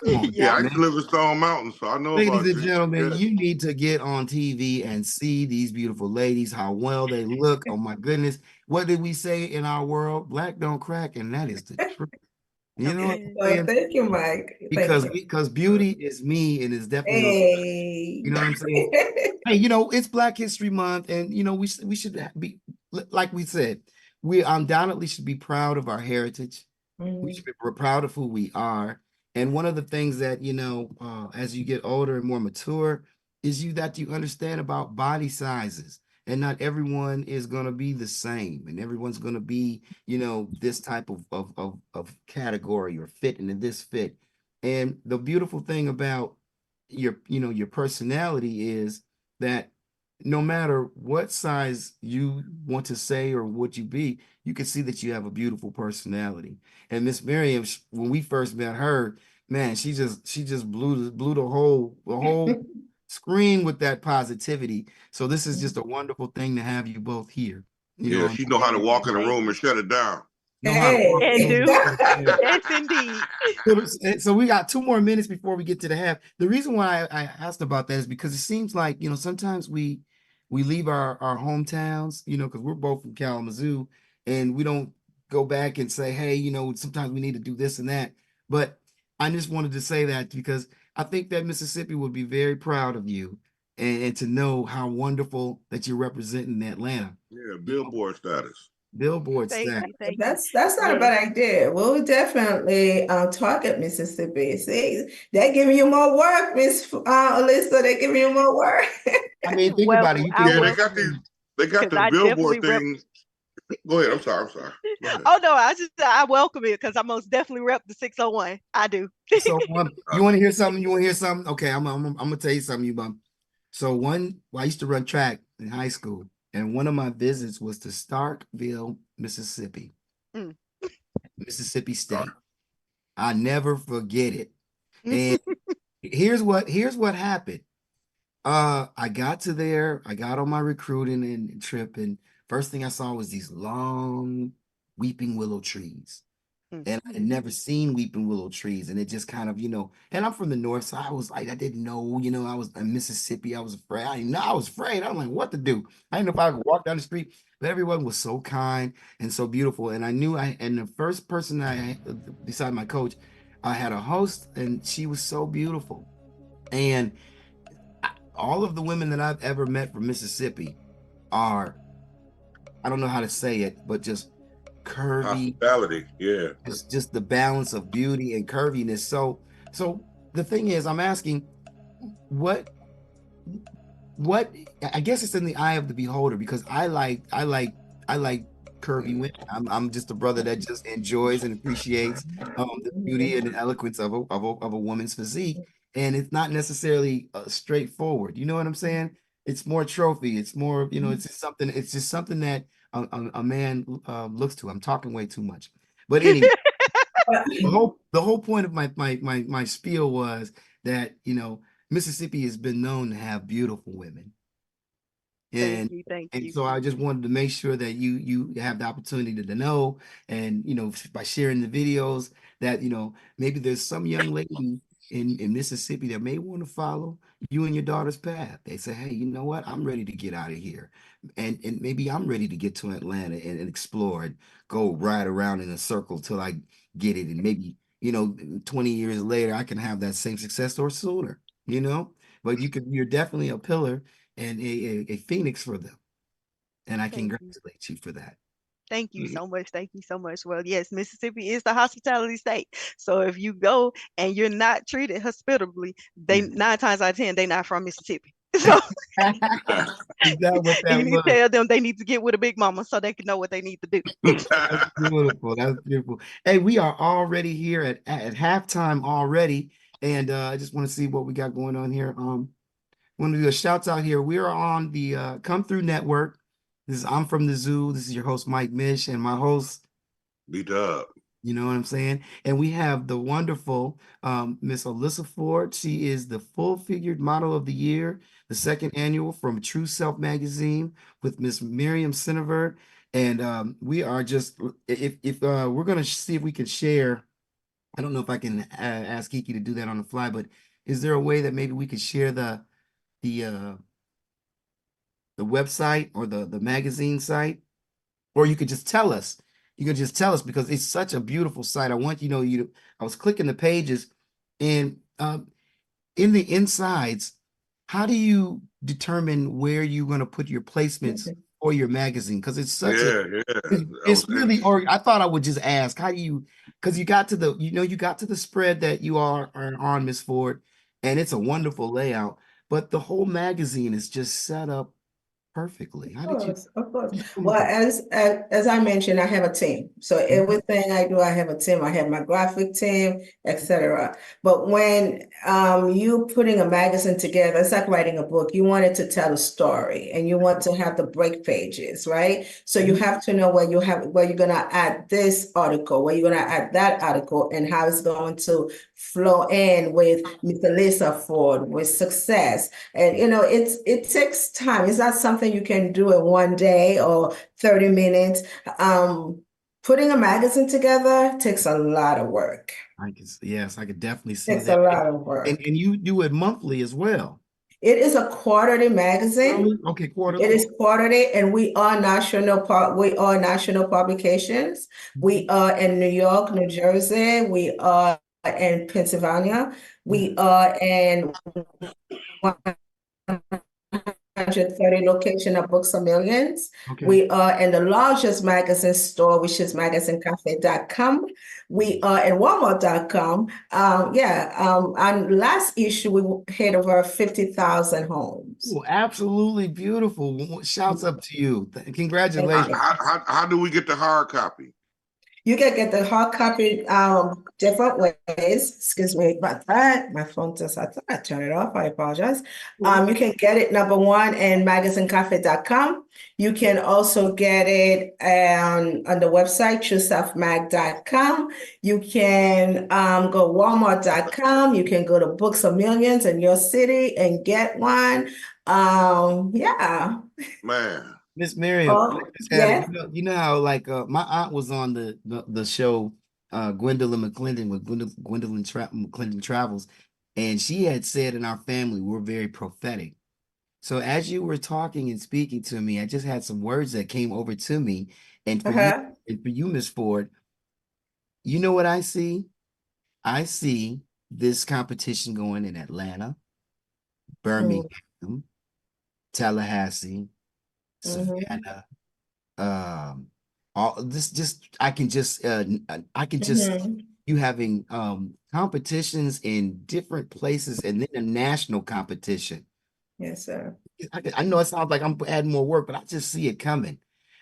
come on, Yeah, Yeah. I used to man. live in Stone Mountain, so I know Ladies about and Georgia. gentlemen, Yeah. you need to get on TV and see these beautiful ladies, how well they look. Oh my goodness. What did we say in our world? Black don't crack, and that is the truth. You know what I'm Okay. Well, saying? thank you, Mike. Thank you. Because beauty is me and is definitely on. Hey. You know what I'm saying? Hey, it's Black History Month, and we should be like we said, we undoubtedly should be proud of our heritage. We Mhm. should be we're proud of who we are. And one of the things that, as you get older and more mature, is that you understand about body sizes. And not everyone is going to be the same, and everyone's going to be, this type of category or fit into this fit. And the beautiful thing about your personality is that no matter what size you want to say or what you be, you can see that you have a beautiful personality. And Miss Miriam, when we first met her, man, she just blew the whole screen with that positivity. So this is just a wonderful thing to have you both here. Yeah, she know how to Thank you. walk in a Thank room and you. shut it down. Know how to walk And the Hey. do. room. Yes, indeed. So we got 2 more minutes before we get to the half. The reason why I asked about that is because it seems like, sometimes we leave our hometowns, because we're both from Kalamazoo, and we don't go back and say, hey, sometimes we need to do this and that. But I just wanted to say that because I think that Mississippi would be very proud of you, and to know how wonderful that you're representing Atlanta. Yeah, You know, billboard status. Billboard Thank staff. you. Thank you. That's not a Yes. bad idea. We'll definitely target Mississippi. See, they're giving you more work, Miss Alyssa. They're giving you more work. I mean, think Well, about it. You I could Yeah, go. welcome it they got because the I definitely billboard rep. thing. Go ahead. I'm sorry. Go ahead. Oh no, I welcome it because I most definitely rep the 601. I do. So you want to hear something? You want to hear something? Okay, I'm gonna tell you something, you bum. So I used to run track in high school, and one of my visits was to Starkville, Mississippi, Mm. Mississippi All State. I never forget it. And here's what happened. I got to there, I got on my recruiting and trip, and first thing I saw was these long weeping willow trees. Mm. And I had never seen weeping willow trees. And it just kind of, and I'm from the north, so I was like, I didn't know, I was in Mississippi. I was afraid. I didn't know I was afraid. I'm like, what to do? I didn't know if I could walk down the street, but everyone was so kind and so beautiful. And and the first person beside my coach, I had a host, and she was so beautiful. And all of the women that I've ever met from Mississippi are, I don't know how to say it, but just curvy. hospitality. Yeah. It's just the balance of beauty and curviness. So the thing is, I'm asking, what, what? I guess it's in the eye of the beholder, because I like curvy women. I'm just a brother that just enjoys and appreciates the beauty and the eloquence of a woman's physique, and it's not necessarily straightforward. You know what I'm saying? It's more trophy. It's more, it's just something. It's just something that a man looks to. I'm talking way too much, but anyway. The whole point of my spiel was that Mississippi has been known to have beautiful women. And Thank you. so I just wanted to make sure that you have the opportunity to know, and by sharing the videos that maybe there's some young lady in Mississippi that may want to follow you and your daughter's path. They say, hey, you know what? I'm ready to get out of here. And maybe I'm ready to get to Atlanta and explore and go ride around in a circle till I get it. And maybe, 20 years later, I can have that same success or sooner, but you're definitely a pillar and a phoenix for them. And I Thank you. congratulate you for that. Thank you so much. Thank you so much. Well, yes, Mississippi is the hospitality state. So if you go and you're not treated hospitably, they 9 times out of 10, they're not from Mississippi. So Is that what you that need to was? tell them they need to get with a big mama so they can know what they need to do. That's beautiful. That's beautiful. Hey, we are already here at halftime already. And I just want to see what we got going on here. Want to do a shouts out here. We are on the Come Through Network. I'm from the Zoo. This is your host, Mic Mich, and my host, B Dubb. you know what I'm saying? And we have the wonderful Miss Alyssa Ford. She is the full figured model of the year, the second annual from TrueSelf magazine with Miss Muriam Cinevert. And we are just, if we're going to see if we can share, I don't know if I can ask Kiki to do that on the fly, but is there a way that maybe we could share the website or the magazine site? Or you could just tell us. You could just tell us because it's such a beautiful site. I want I was clicking the pages, and in the insides, how do you determine where you're going to put your placements for your magazine? Because it's such Yeah, it's really, or I thought I would just ask, how do you, because you got to the spread that you are on, Miss Ford, and it's a wonderful layout, but the whole magazine is just set up perfectly. How did you Of course. come Well, about? as I mentioned, I have a team. So everything I do, I have a team. I have my graphic team, etc. But when you putting a magazine together, it's like writing a book. You want it to tell a story, and you want to have the break pages, right? So you have to know where you're gonna add this article, where you're gonna add that article, and how it's going to flow in with Miss Alyssa Ford, with success. And it takes time. It's not something you can do in one day or 30 minutes. Putting a magazine together takes a lot of work. Yes, I could definitely see Takes a that. lot of And work. you do it monthly as well. It is a quarterly magazine. Really? Okay, quarterly. It is quarterly, and we are national publications. We are in New York, New Jersey. We are in Pennsylvania. We are in 130 location of Books a Millions. Okay. We are in the largest magazine store, which is magazinecafe.com. We are in Walmart.com. On last issue, we hit over 50,000 homes. Oh, absolutely beautiful. Shouts up to you. Thank Congratulations. you. How do we get the hard copy? You can get the hard copy different ways. Excuse me about that. My phone just, I thought I turned it off. I apologize. You can get it, number one, in magazinecafe.com. You can also get it on the website, trueselfmag.com. You can go walmart.com. You can go to Books a Millions in your city and get one. Yeah. Man. Miss Miriam, Oh, I just had yes. you know how like my aunt was on the show Gwendolyn McClendon with Gwendolyn McClendon Travels, and she had said in our family we're very prophetic. So as you were talking and speaking to me, I just had some words that came over to me, and for you, Miss Ford, you know what I see? I see this competition going in Atlanta, Birmingham, Tallahassee, Savannah. All this just I can just you having competitions in different places and then a national competition. Yes, sir. I know it sounds like I'm adding more work, but I just see it coming.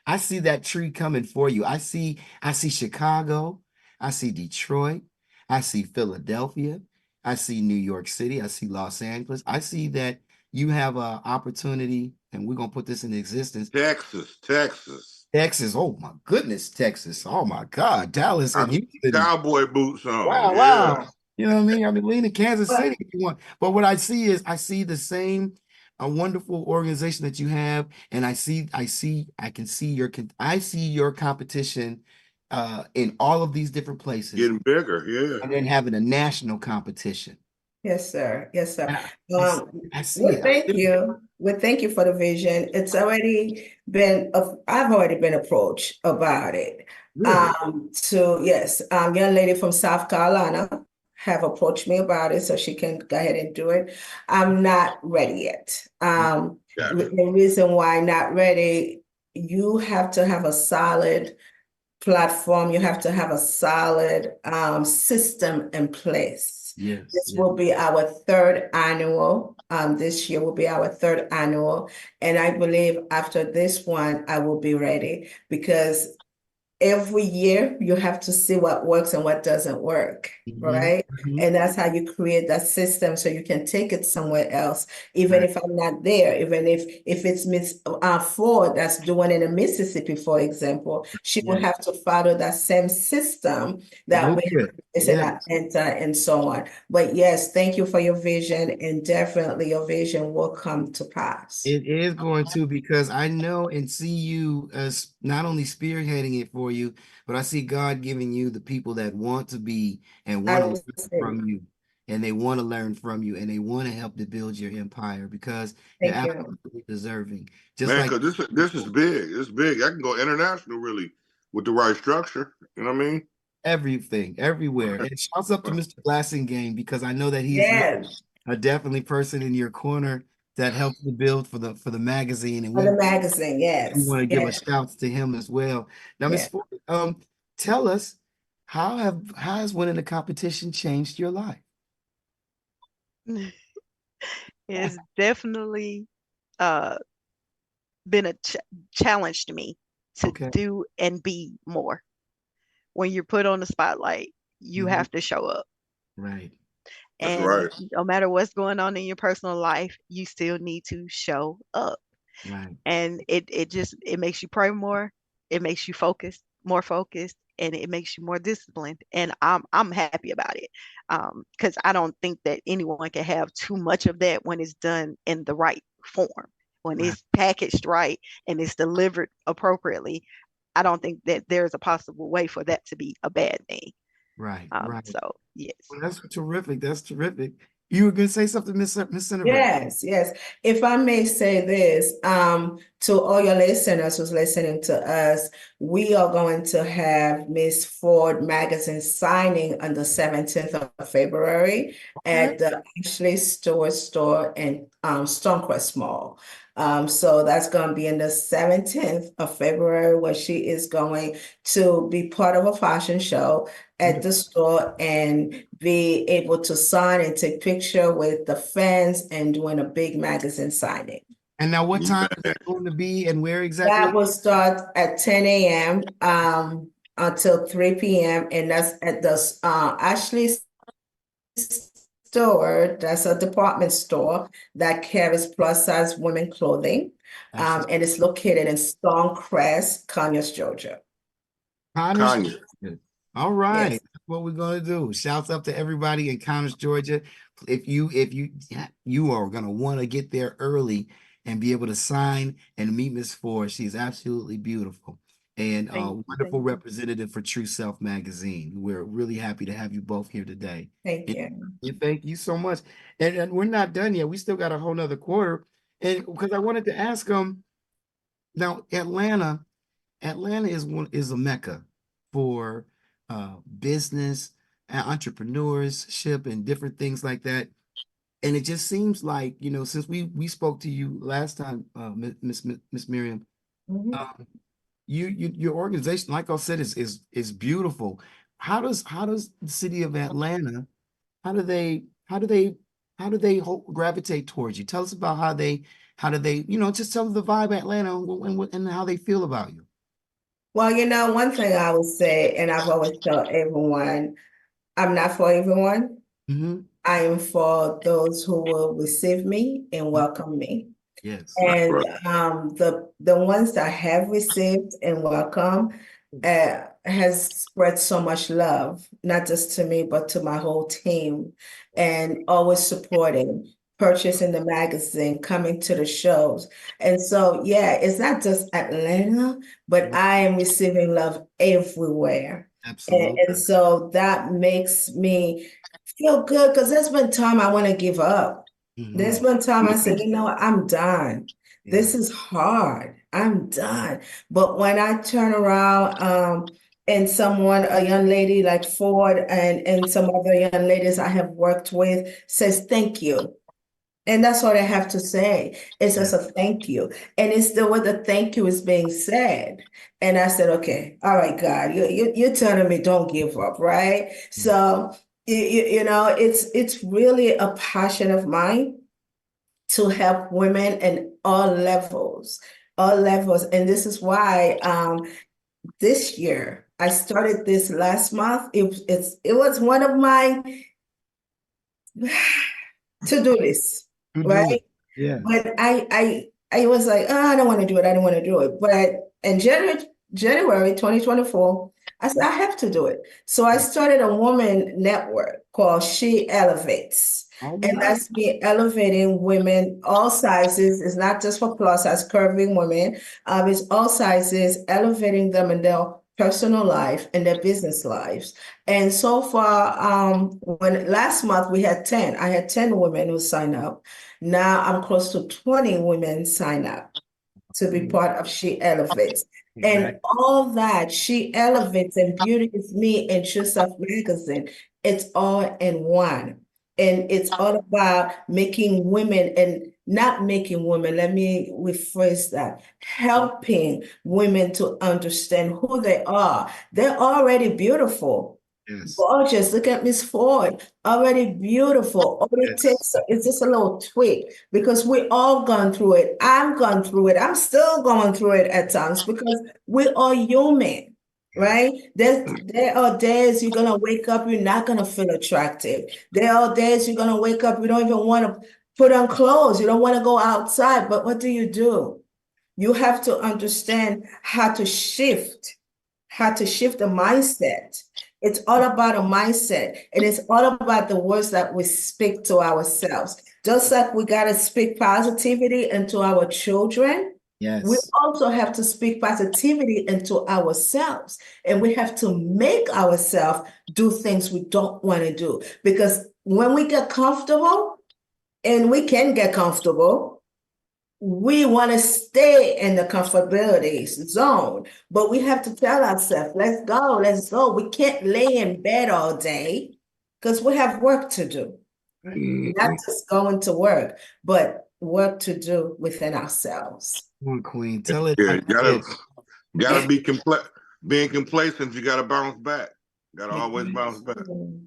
I see that tree coming for you. I see Chicago, I see Detroit, I see Philadelphia, I see New York City, I see Los Angeles. I see that you have an opportunity, and we're gonna put this in existence. Texas, oh my goodness, Texas. Oh my God, Dallas and Houston. Cowboy boots on. Wow, Yeah. wow. You know what I mean? I mean, lean to Kansas City if you want. But what I see is I see the same a wonderful organization that you have, and I can see your competition in all of these different places, Getting bigger, yeah. and then having a national competition. Yes, sir. Yes, sir. And I see Well, it. thank you. Well, thank you for the vision. I've already been approached about it. Really? Yes, young lady from South Carolina have approached me about it, so she can go ahead and do it. I'm not ready yet. Gotcha. The reason why not ready, you have to have a solid platform, you have to have a solid system in place. Yes. This will be our third annual. This year will be our third annual. And I believe after this one, I will be ready because every year you have to see what works and what doesn't work, right? And that's how you create that system so you can take it somewhere else. Even Right. if I'm not there, even if it's Miss Ford that's doing it in Mississippi, for example, she will Yes. have to follow that same system that we Blueprint. is in Yes. Atlanta and so on. But yes, thank you for your vision, and definitely your vision will come to pass. It is going to, because I know and see you as not only spearheading it for you, but I see God giving you the people that want to be and I want to will learn say, from you, and they want to learn from you, and they want to help to build your empire because you're thank you. absolutely deserving. Just Man, like because this is big. It's big. I can go international really with the right structure. You know what I mean? everything, everywhere. And shouts up to Mr. Glassingame, because I know that he is Yes, a definitely person in your corner that helps to build for the magazine, and for the magazine, we yes, want to give a yes, shout to him as well. Now, Miss yes. Ford, tell us, how has winning the competition changed your life? It's definitely uh been a challenge to me to Okay. do and be more. When you're put on the spotlight, you Mhm. have to show up. Right. That's And right. no matter what's going on in your personal life, you still need to show up. Right. And it makes you pray more, it makes you more focused, and it makes you more disciplined. And I'm happy about it. Because I don't think that anyone can have too much of that when it's done in the right form. When Right. it's packaged right and it's delivered appropriately, I don't think that there's a possible way for that to be a bad thing. Right. Right. So yes. Well, that's terrific. That's terrific. You were gonna say something, Miss Cinevert. Yes, yes. If I may say this, to all your listeners who's listening to us, we are going to have Miss Ford magazine signing on the 17th of February Okay. at the Ashley Stewart store in Stonecrest Mall. So that's going to be in the 17th of February, where she is going to be part of a fashion show at the store and be able to sign and take picture with the fans and doing a big magazine signing. And now, what time is that going to be, and where exactly? That will start at 10 a.m. Until 3 p.m. and that's at the Ashley store. That's a department store that carries plus size women clothing. And it's located in Stonecrest, Conyers, Georgia. Connors, Kanye. Georgia. All right, Yes. that's what we're gonna do. Shouts up to everybody in Connors, Georgia. If you are gonna want to get there early and be able to sign and meet Miss Ford, she's absolutely beautiful and a Thank wonderful you. representative for TrueSelf magazine. We're really happy to have you both here today. Thank And you. thank you so much. And we're not done yet. We still got a whole nother quarter. And because I wanted to ask now Atlanta is a mecca for business and entrepreneurship and different things like that. And it just seems like, since we spoke to you last time, Miss Miriam, Mhm. your organization, like I said, is beautiful. How does the city of Atlanta, how do they how do they gravitate towards you? Tell us about how do they, just tell them the vibe of Atlanta and how they feel about you. Well, one thing I would say, and I've always tell everyone, I'm not for everyone. Hmm. I am for those who will receive me and welcome me. Yes. That's And right. the ones that have received and welcome has spread so much love, not just to me, but to my whole team, and always supporting. purchasing the magazine, coming to the shows. And so, yeah, it's not just Atlanta, but I am receiving love everywhere. Absolutely. And so that makes me feel good because there's been time I want to give up. There's been time I said, you know what, I'm done. This is hard. I'm done. But when I turn around, and a young lady like Ford and some other young ladies I have worked with says, thank you. And that's what I have to say. It's just a thank you. And it's the way the thank you is being said. And I said, okay, all right, God, you're telling me don't give up, right? So, you know, it's really a passion of mine to help women in all levels, all levels. And this is why this year, I started this last month. It was one of my to-do lists, right? Yeah. But I was like, oh, I don't want to do it. I don't want to do it. But in January 2024, I said, I have to do it. So I started a woman network called She Elevates. And that's me elevating women, all sizes. It's not just for plus size curving women. It's all sizes, elevating them in their personal life and their business lives. And so far, when last month we had 10, I had 10 women who signed up. Now I'm close to 20 women sign up to be part of She Elevates. And all that, She Elevates and Beauty is Me and TrueSelf magazine, it's all in one. And it's all about making women and not making women, let me rephrase that, helping women to understand who they are. They're already beautiful. Yes. Gorgeous. Look at Miss Ford. Already beautiful. All it takes is just a little tweak because we all gone through it. I'm gone through it. I'm still going through it at times because we are human, right? There are days you're gonna wake up, you're not gonna feel attractive. There are days you're gonna wake up, you don't even want to put on clothes. You don't want to go outside. But what do? You have to understand how to shift the mindset. It's all about a mindset, and it's all about the words that we speak to ourselves. Just like we got to speak positivity into our children, we also have to speak positivity into ourselves, and we have to make ourselves do things we don't want to do. Because when we get comfortable, and we can get comfortable, we want to stay in the comfortability zone, but we have to tell ourselves, let's go. We can't lay in bed all day because we have work to do. Not just going to work, but work to do within ourselves. Come on, Queen. Tell it. Yeah, gotta being complacent, you gotta bounce back. Gotta always bounce back.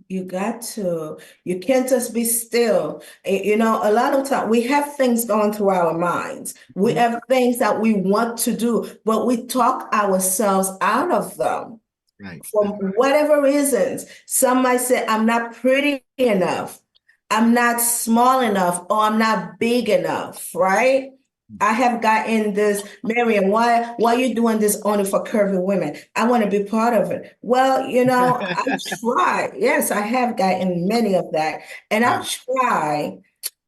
You got to. You can't just be still. You know, a lot of time we have things going through our minds. We have things that we want to do, but we talk ourselves out of them. Right. For whatever reasons. Some might say, I'm not pretty enough. I'm not small enough, or I'm not big enough, right? I have gotten this, Muriam, why are you doing this only for curvy women? I want to be part of it. Well, you know, I try. Yes, I have gotten many of that. And I try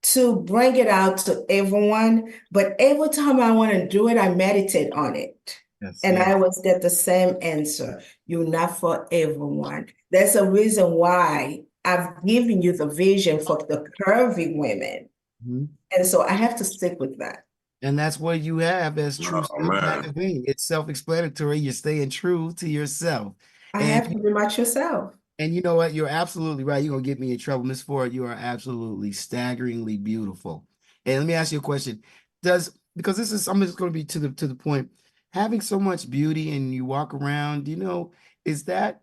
to bring it out to everyone. But every time I want to do it, I meditate on it. And I always get the same answer. You're not for everyone. There's a reason why I've given you the vision for the curvy women. And so I have to stick with that. And that's what you have as TrueSelf magazine. It's self-explanatory. You're staying true to yourself. I have to be much yourself. And you know what? You're absolutely right. You're going to get me in trouble, Miss Ford. You are absolutely staggeringly beautiful. And let me ask you a question. Because this is, I'm just going to be to the point, having so much beauty and you walk around, you know, is that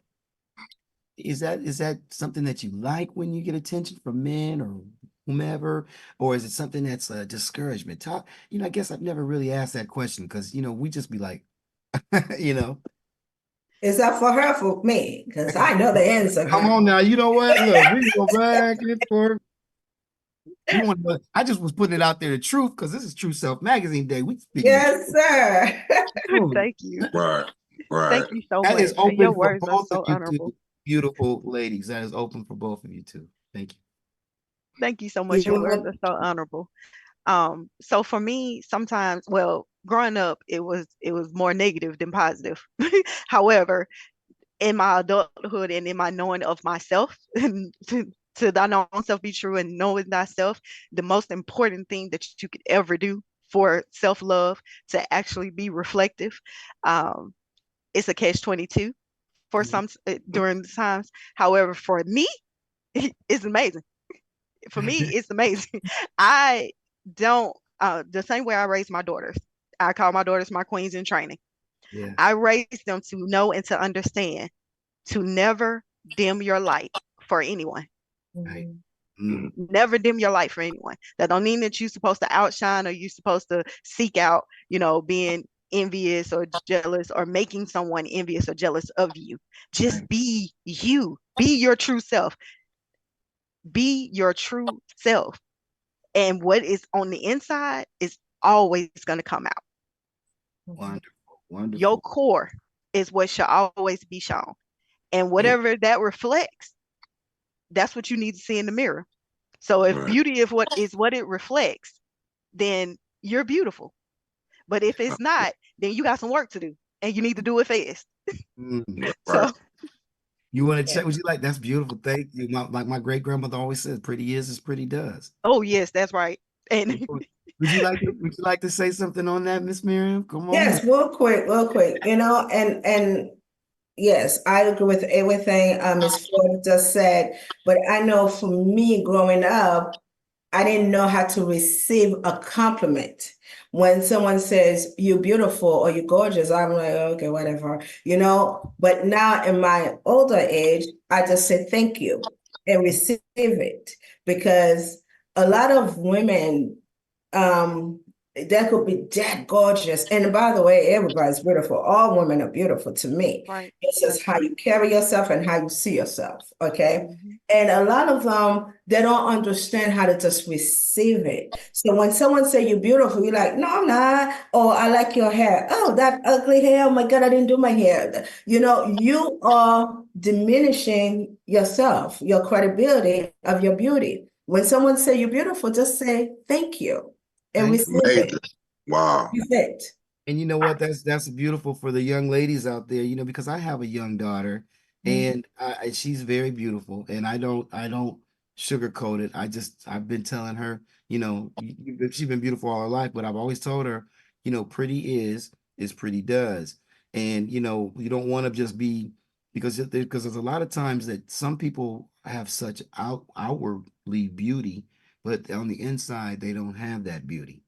something that you like when you get attention from men or whomever, or is it something that's a discouragement? I guess I've never really asked that question because, you know, we just be like, you know. Is that for her, for me? Because I know the answer. Come on now, you know what? Look, we go back and forth. I just was putting it out there, the truth, because this is TrueSelf Magazine Day. We speaking. Yes, sir. Thank you. Right. Thank you so that much. Is open Your for words are both so of you honorable. two beautiful ladies. That is open for both of you too. Thank you. Thank you so much. Your Even words with are so honorable. So for me, sometimes, well, growing up, it was more negative than positive. However, in my adulthood and in my knowing of myself and to thy own self be true and knowing thyself, the most important thing that you could ever do for self-love to actually be reflective, um, it's a catch 22 for Mhm. some during the times. However, for me, it's amazing. For me, it's amazing. I don't the same way I raise my daughters. I call my daughters my queens in training. I Yes, raise them to know and to understand to never dim your light for anyone. right. Mhm. Mm, Never dim your light for anyone. That don't mean that you're supposed to outshine or you're supposed to seek out, being envious or jealous or making someone envious or jealous of you. right. Just be you. Be your true self. Be your true self. And what is on the inside is always going to come out. Mhm. Wonderful, Your wonderful. core is what should always be shown. And Hey, whatever that reflects, that's what you need to see in the mirror. So if Right. beauty is what it reflects, then you're beautiful. But if it's not, then you got some work to do and you need to do it fast. mm. Right. So, You want to Yeah. check? Would you like? That's beautiful. Thank you. Like my great grandmother always says, "Pretty is as pretty does." oh yes, that's right. And Would you like to? Would you like to say something on that, Miss Miriam? Come on. Yes, real quick, real quick. And yes, I agree with everything Ms. Ford just said. But I know for me growing up, I didn't know how to receive a compliment. When someone says you're beautiful or you're gorgeous, I'm like, okay, whatever, But now in my older age, I just say thank you and receive it because a lot of women, um, that could be that gorgeous. And by the way, everybody's beautiful. All women are beautiful to me. right. It's just how you carry yourself and how you see yourself. Okay. Mhm. And a lot of them, they don't understand how to just receive it. So when someone say you're beautiful, you're like, no, I'm not. Or I like your hair. Oh, that ugly hair. Oh my God, I didn't do my hair. You are diminishing yourself, your credibility of your beauty. When someone say you're beautiful, just say thank you and Thank you. receive it. Amazing. Wow. Receive it. And you know what? That's beautiful for the young ladies out there. Because I have a young daughter, Mhm. and she's very beautiful, and I don't sugarcoat it. I've been telling her, she's been beautiful all her life, but I've always told her, pretty is pretty does, and you don't want to just be because there's a lot of times that some people have such outwardly beauty, but on the inside they don't have that beauty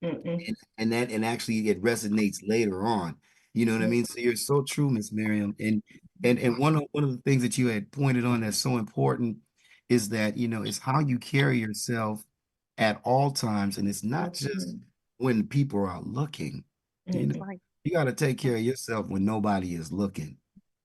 Mm-mm. and actually it resonates later on. You know what I mean? So you're so true, Miss Miriam. And one of the things that you had pointed on that's so important is that, is how you carry yourself at all times. And it's not just Mhm. when people are looking. You know, Mm-mm. Right. you got to take care of yourself when nobody is looking.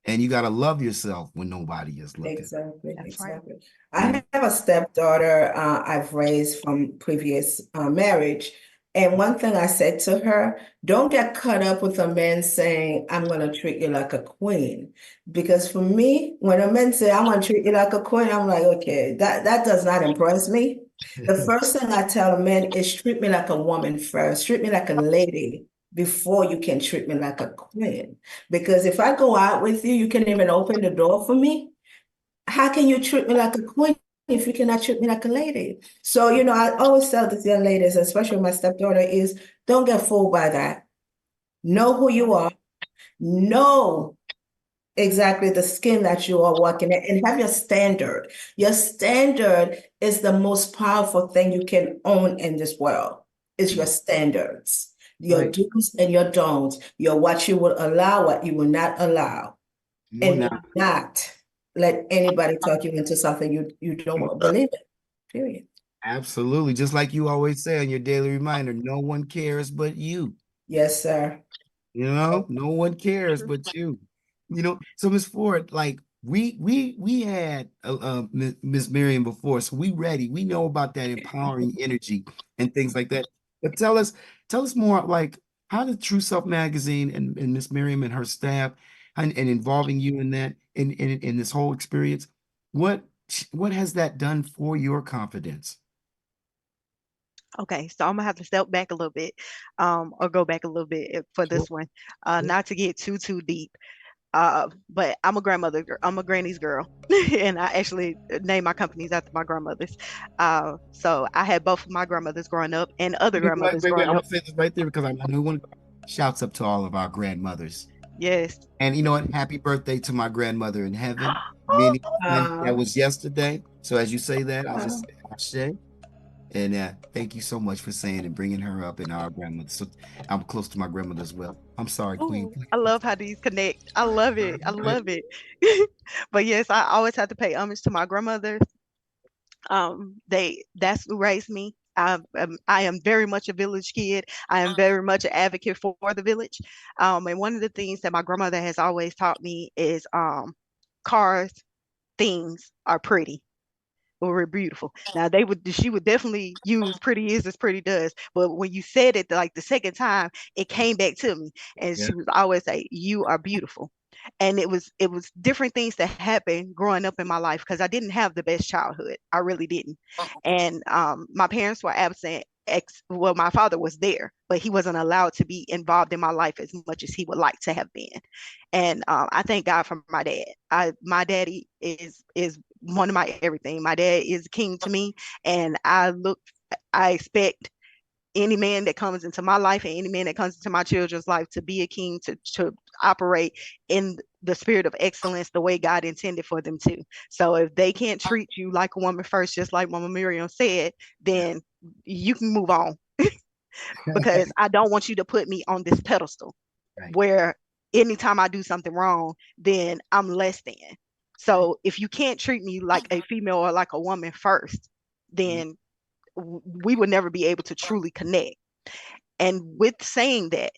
And you got to love yourself when nobody is looking. Exactly, That's right. exactly. You know, I have a stepdaughter I've raised from previous marriage. And one thing I said to her, don't get caught up with a man saying, I'm going to treat you like a queen. Because for me, when a man say, I want to treat you like a queen, I'm like, okay, that does not impress me. The first thing I tell a man is treat me like a woman first, treat me like a lady before you can treat me like a queen. Because if I go out with you, you can even open the door for me. How can you treat me like a queen if you cannot treat me like a lady? So, I always tell these young ladies, especially my stepdaughter, is don't get fooled by that. Know who you Right. are. Know exactly the skin that you are walking in and have your standard. Your standard is the most powerful thing you can own in this world. It's your standards, your right. do's and your don'ts, your what you will allow, what you will not allow, Come on and now. do not let anybody talk you into something you don't Right. believe in. Period. Absolutely. Just like you always say on your daily reminder, no one cares but you. Yes, sir. No one cares True. but you. So Miss Ford, like we had Miss Miriam before, so we ready. We know about that empowering energy and things like that. But tell us more like how did True Self magazine and Miss Miriam and her staff and involving you in that in this whole experience, what What has that done for your confidence? Okay, so I'm gonna have to step back a little bit, or go back a little bit for Sure. this one, Sure. not to get too deep. But I'm a grandmother. I'm a granny's girl, and I actually named my companies after my grandmothers. So I had both of my grandmothers growing up and other Wait, grandmothers wait, wait. growing I'm up. gonna say this right there because I know one. Shouts up to all of our grandmothers. Yes. And you know what? Happy birthday to my grandmother in heaven. Many, that Uh, was yesterday. So as you say that, I'll just uh, say Ashe. And thank you so much for saying and bringing her up in our grandmother. So I'm close to my grandmother as well. I'm sorry, Queen. Oh, I love how these connect. I love it. I love it. But yes, I always have to pay homage to my grandmother. That's who raised me. I am very much a village kid. I am very much an advocate for the village. And one of the things that my grandmother has always taught me is cars, things are pretty or beautiful. Now she would definitely use pretty is as pretty does. But when you said it like the second time, it came back to me. And Yeah. she would always say, "You are beautiful." And it was different things that happened growing up in my life because I didn't have the best childhood. I really didn't. And my parents were absent. Well, my father was there, but he wasn't allowed to be involved in my life as much as he would like to have been. And I thank God for my dad. My daddy is one of my everything. My dad is king to me, and I expect any man that comes into my life and any man that comes into my children's life to be a king, to operate in the spirit of excellence the way God intended for them to. So if they can't treat you like a woman first, just like Mama Miriam said, then you can move on, because I don't want you to put me on this pedestal Right. where anytime I do something wrong, then I'm less than. So if you can't treat me like a female or like a woman first, then we would never be able to truly connect. And with saying that,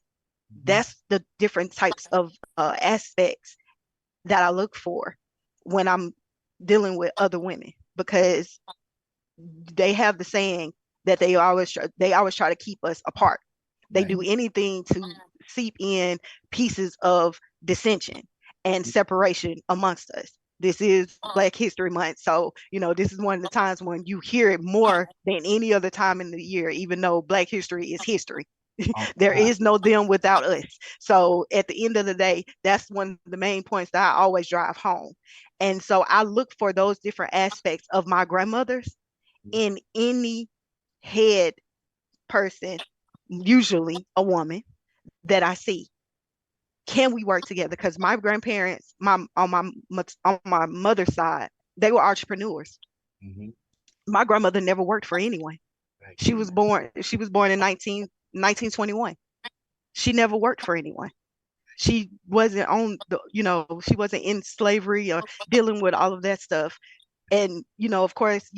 Mhm. that's the different types of aspects that I look for when I'm dealing with other women, because they have the saying that they always try to keep us apart. They Right. do anything to seep in pieces of dissension and separation amongst us. This is Black History Month, so this is one of the times when you hear it more than any other time in the year, even though Black history is history. Oh, There God. is no them without us. So at the end of the day, that's one of the main points that I always drive home. And so I look for those different aspects of my grandmothers in any head person, usually a woman, that I see. Can we work together? Because my grandparents, on my mother's side, they were entrepreneurs. Mhm. My grandmother never worked for anyone. Right. She was born in 1921. She never worked for anyone. She wasn't she wasn't in slavery or dealing with all of that stuff. And of course,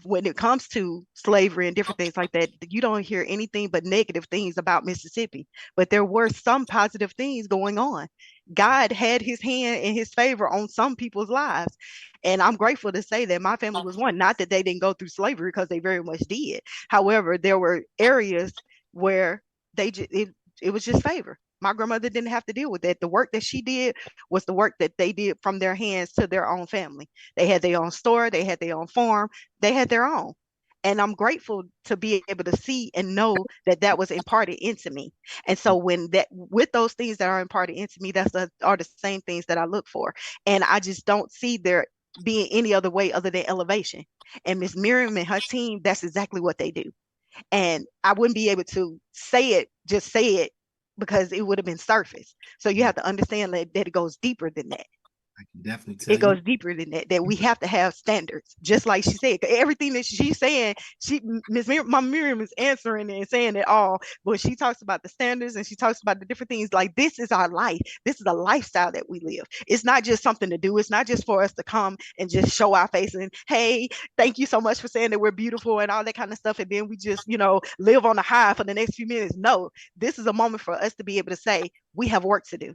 when it comes to slavery and different things like that, you don't hear anything but negative things about Mississippi, but there were some positive things going on. God had his hand in his favor on some people's lives, and I'm grateful to say that my family was one. Not that they didn't go through slavery, because they very much did. However, there were areas where it was just favor. My grandmother didn't have to deal with that. The work that she did was the work that they did from their hands to their own family. They had their own store, they had their own farm, they had their own. And I'm grateful to be able to see and know that that was imparted into me. And so with those things that are imparted into me, are the same things that I look for. And I just don't see there being any other way other than elevation. And Miss Miriam and her team, that's exactly what they do. And I wouldn't be able to just say it, because it would have been surface. So you Yeah, have to understand that it goes deeper than that. I can definitely tell It you. goes deeper than that, that we have to have standards, just like she said. Everything that she's saying, Mama Miriam is answering and saying it all. But she talks about the standards and she talks about the different things. Like, this is our life. This is a lifestyle that we live. It's not just something to do. It's not just for us to come and just show our face and, hey, thank you so much for saying that we're beautiful and all that kind of stuff, and then we just live on the high for the next few minutes. No, this is a moment for us to be able to say we have work to do.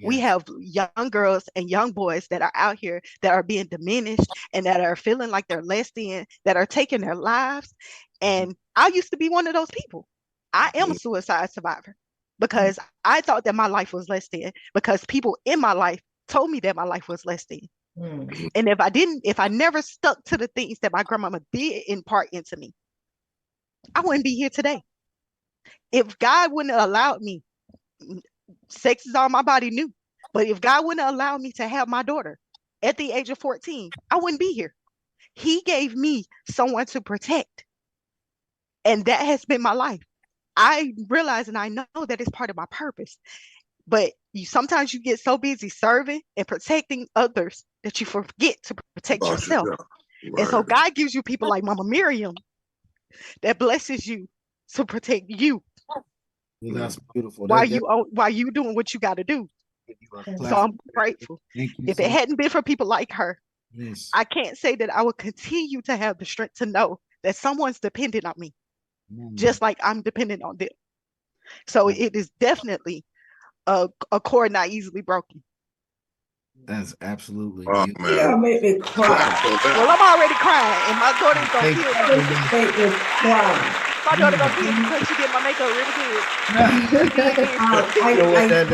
We Yes. have young girls and young boys that are out here that are being diminished and that are feeling like they're less than, that are taking their lives. Mhm. And I used to be one of those people. I am a suicide survivor Mhm. because I thought that my life was less than, because people in my life told me that my life was less than. And if I never stuck to the things that my grandmama did impart into me, I wouldn't be here today. If God wouldn't have allowed me, sex is all my body knew, but if God wouldn't have allowed me to have my daughter at the age of 14, I wouldn't be here. He gave me someone to protect, and that has been my life. I realize and I know that it's part of my purpose, but sometimes you get so busy serving and protecting others that you forget to protect About yourself. yourself. And so Right. God gives you people like Mama Miriam that blesses you to protect you Well, that's beautiful. while That you doing what you got to do. give you a So clap. I'm grateful. Thank you If it so hadn't been for people like her, yes. I can't say that I would continue to have the strength to know that someone's dependent on me, just like I'm dependent on them. So it is definitely a cord not easily broken. That's absolutely Oh beautiful. You man. gonna make me cry. Well, I'm already crying, and my daughter's gonna Thank kill you. me. Make me cry. My daughter gonna kill me because she did my makeup really good. You know what that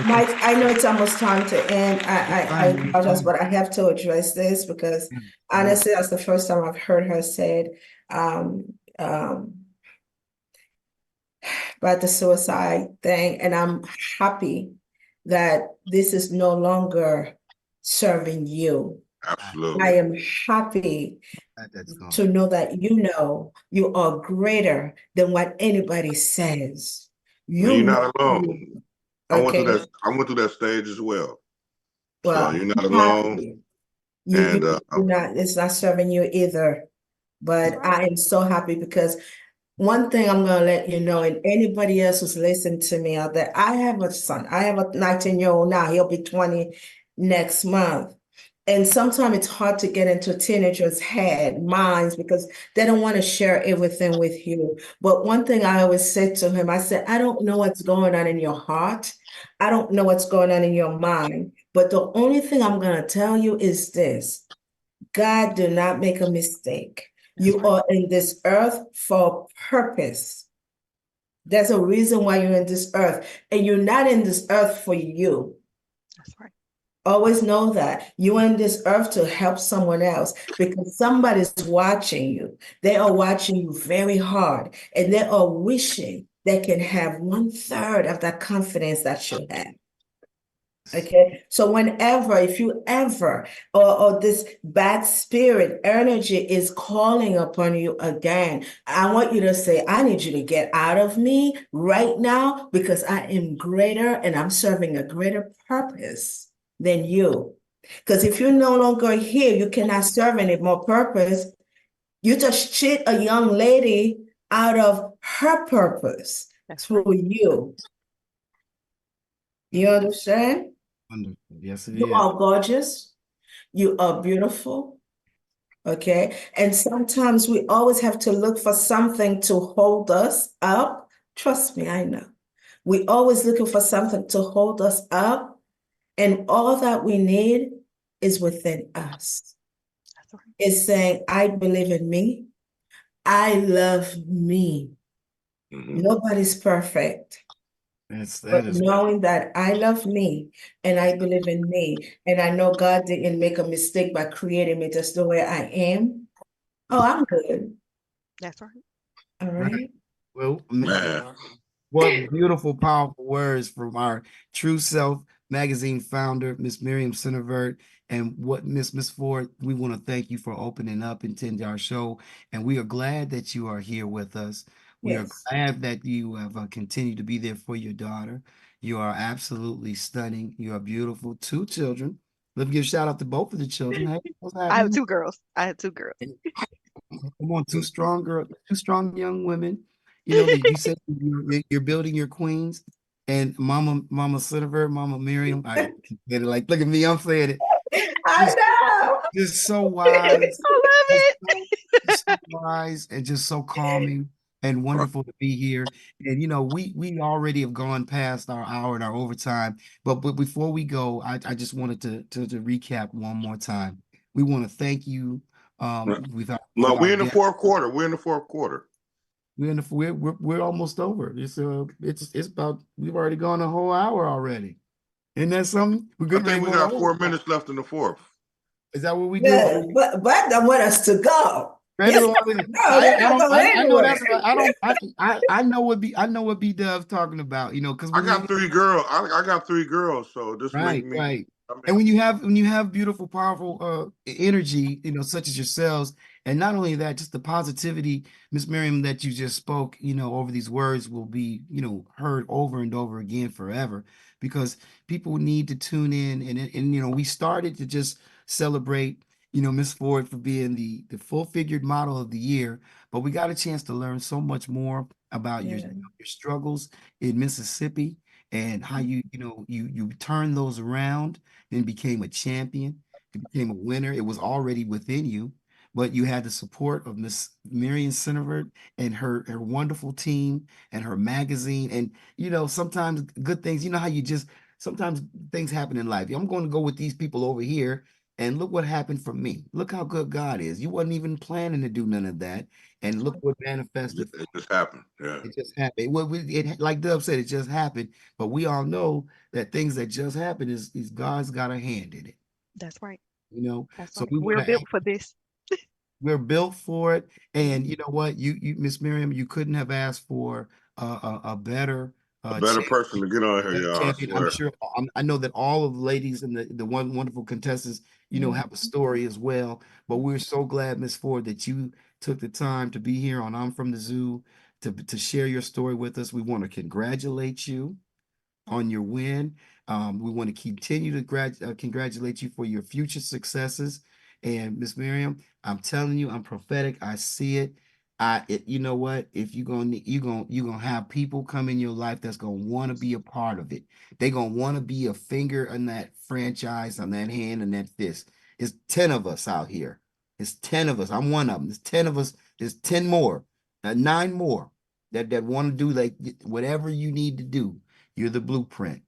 Mike, I know it's almost time to end. I Fine, apologize, fine. but I have to address this because honestly, that's the first time I've heard her said um, about the suicide thing, and I'm happy that this is no longer serving you. I Absolutely. am happy That's gone. to know that you are greater than what anybody says. And you're not know alone. you. I went Okay. through that stage as well. Well, So you're not I'm alone. happy. And It's not serving you either. But I am so happy because one thing I'm gonna let you know, and anybody else who's listening to me out there, I have a son. I have a 19-year-old now. He'll be 20 next month. And sometimes it's hard to get into teenagers' minds, because they don't want to share everything with you. But one thing I always said to him, I said, I don't know what's going on in your heart. I don't know what's going on in your mind. But the only thing I'm going to tell you is this: God did not make a mistake. You are in this earth for a purpose. There's a reason why you're in this earth, and you're not in this earth for you. That's right. Always know that you're in this earth to help someone else, because somebody's watching you. They are watching you very hard, and they are wishing they can have 1/3 of that confidence that you have. Okay, so if you ever, or this bad spirit energy is calling upon you again, I want you to say, I need you to get out of me right now, because I am greater and I'm serving a greater purpose than you. Because if you're no longer here, you cannot serve any more purpose. You just cheat a young lady out of her purpose through you. You understand? Wonderful. Yes, it You is. are gorgeous. You are beautiful. Okay. And sometimes we always have to look for something to hold us up. Trust me, I know. We always looking for something to hold us up. And all that we need is within us. It's saying, I believe in me. I love me. Nobody's perfect. But knowing that I love me and I believe in me, and I know God didn't make a mistake by creating me just the way I am. Oh, I'm good. That's right. All right. Well, man. what beautiful, powerful words from our TrueSelf magazine founder, Miss Muriam Cinevert. And what Miss Ford, we want to thank you for opening up and attending our show. And we are glad that you are here with us. We are glad that you have continued to be there for your daughter. You are absolutely stunning. You are beautiful. 2 children. Let me give a shout out to both of the children. Hey, what's I have happening? 2 girls. I have 2 girls. Come on, 2 strong girls, 2 strong young women. You know that you said you're building your queens, and Mama Cinevert, Mama Miriam. I get it. Like, look at me, I'm saying it. I know. Just so wise, I love it. just so wise, and just so calming and wonderful to be here. And you know, we already have gone past our hour and our overtime, but before we go, I just wanted to recap one more time. We want to thank you. With we're in the guest. 4th quarter. We're in the 4th quarter. We're almost over. It's about, we've already gone a whole hour already. Isn't that something? We're I good. think we got 4 minutes left in the 4th. Is that what we do? Yeah, but I want us to go. Ready Yes, to log in. no, they're not going I know anywhere. that's right. I know what B Dub's talking about, because I when got 3 girls. I got 3 girls, so this make right, me. right. I mean, And when you have beautiful, powerful energy, such as yourselves, and not only that, just the positivity, Miss Miriam, that you just spoke, over these words will be, heard over and over again forever, because people need to tune in, and we started to just celebrate, Miss Ford for being the full-figured model of the year, but we got a chance to learn so much more about Yeah. your struggles in Mississippi, and how you turned those around and became a champion. You became a winner. It was already within you, but you had the support of Miss Muriam Cinevert and her wonderful team and her magazine. And sometimes good things, how you just sometimes things happen in life. I'm going to go with these people over here. And look what happened for me. Look how good God is. You wasn't even planning to do none of that. And look what manifested. it just happened. Yeah. It just happened. Well, like Dub said, it just happened. But we all know that things that just happen is God's got a hand in it. That's right. That's So right. we want We're to. built for this. We're built for it. And you know what, you Miss Miriam, you couldn't have asked for a better A better person to get on here, y'all. I champion. I'm swear. sure. I know that all of the ladies and the wonderful contestants, have a story as well. But we're so glad, Miss Ford, that you took the time to be here on I'm from the Zoo to share your story with us. We want to congratulate you on your win. We want to continue to congratulate you for your future successes. And Miss Miriam, I'm telling you, I'm prophetic. I see it. You know what? If you're gonna have people come in your life that's gonna want to be a part of it. They're gonna want to be a finger in that franchise, on that hand and that fist. It's 10 of us out here. It's 10 of us. I'm one of them. There's 10 of us. There's 10 more, 9 more that want to do like whatever you need to do. You're the blueprint.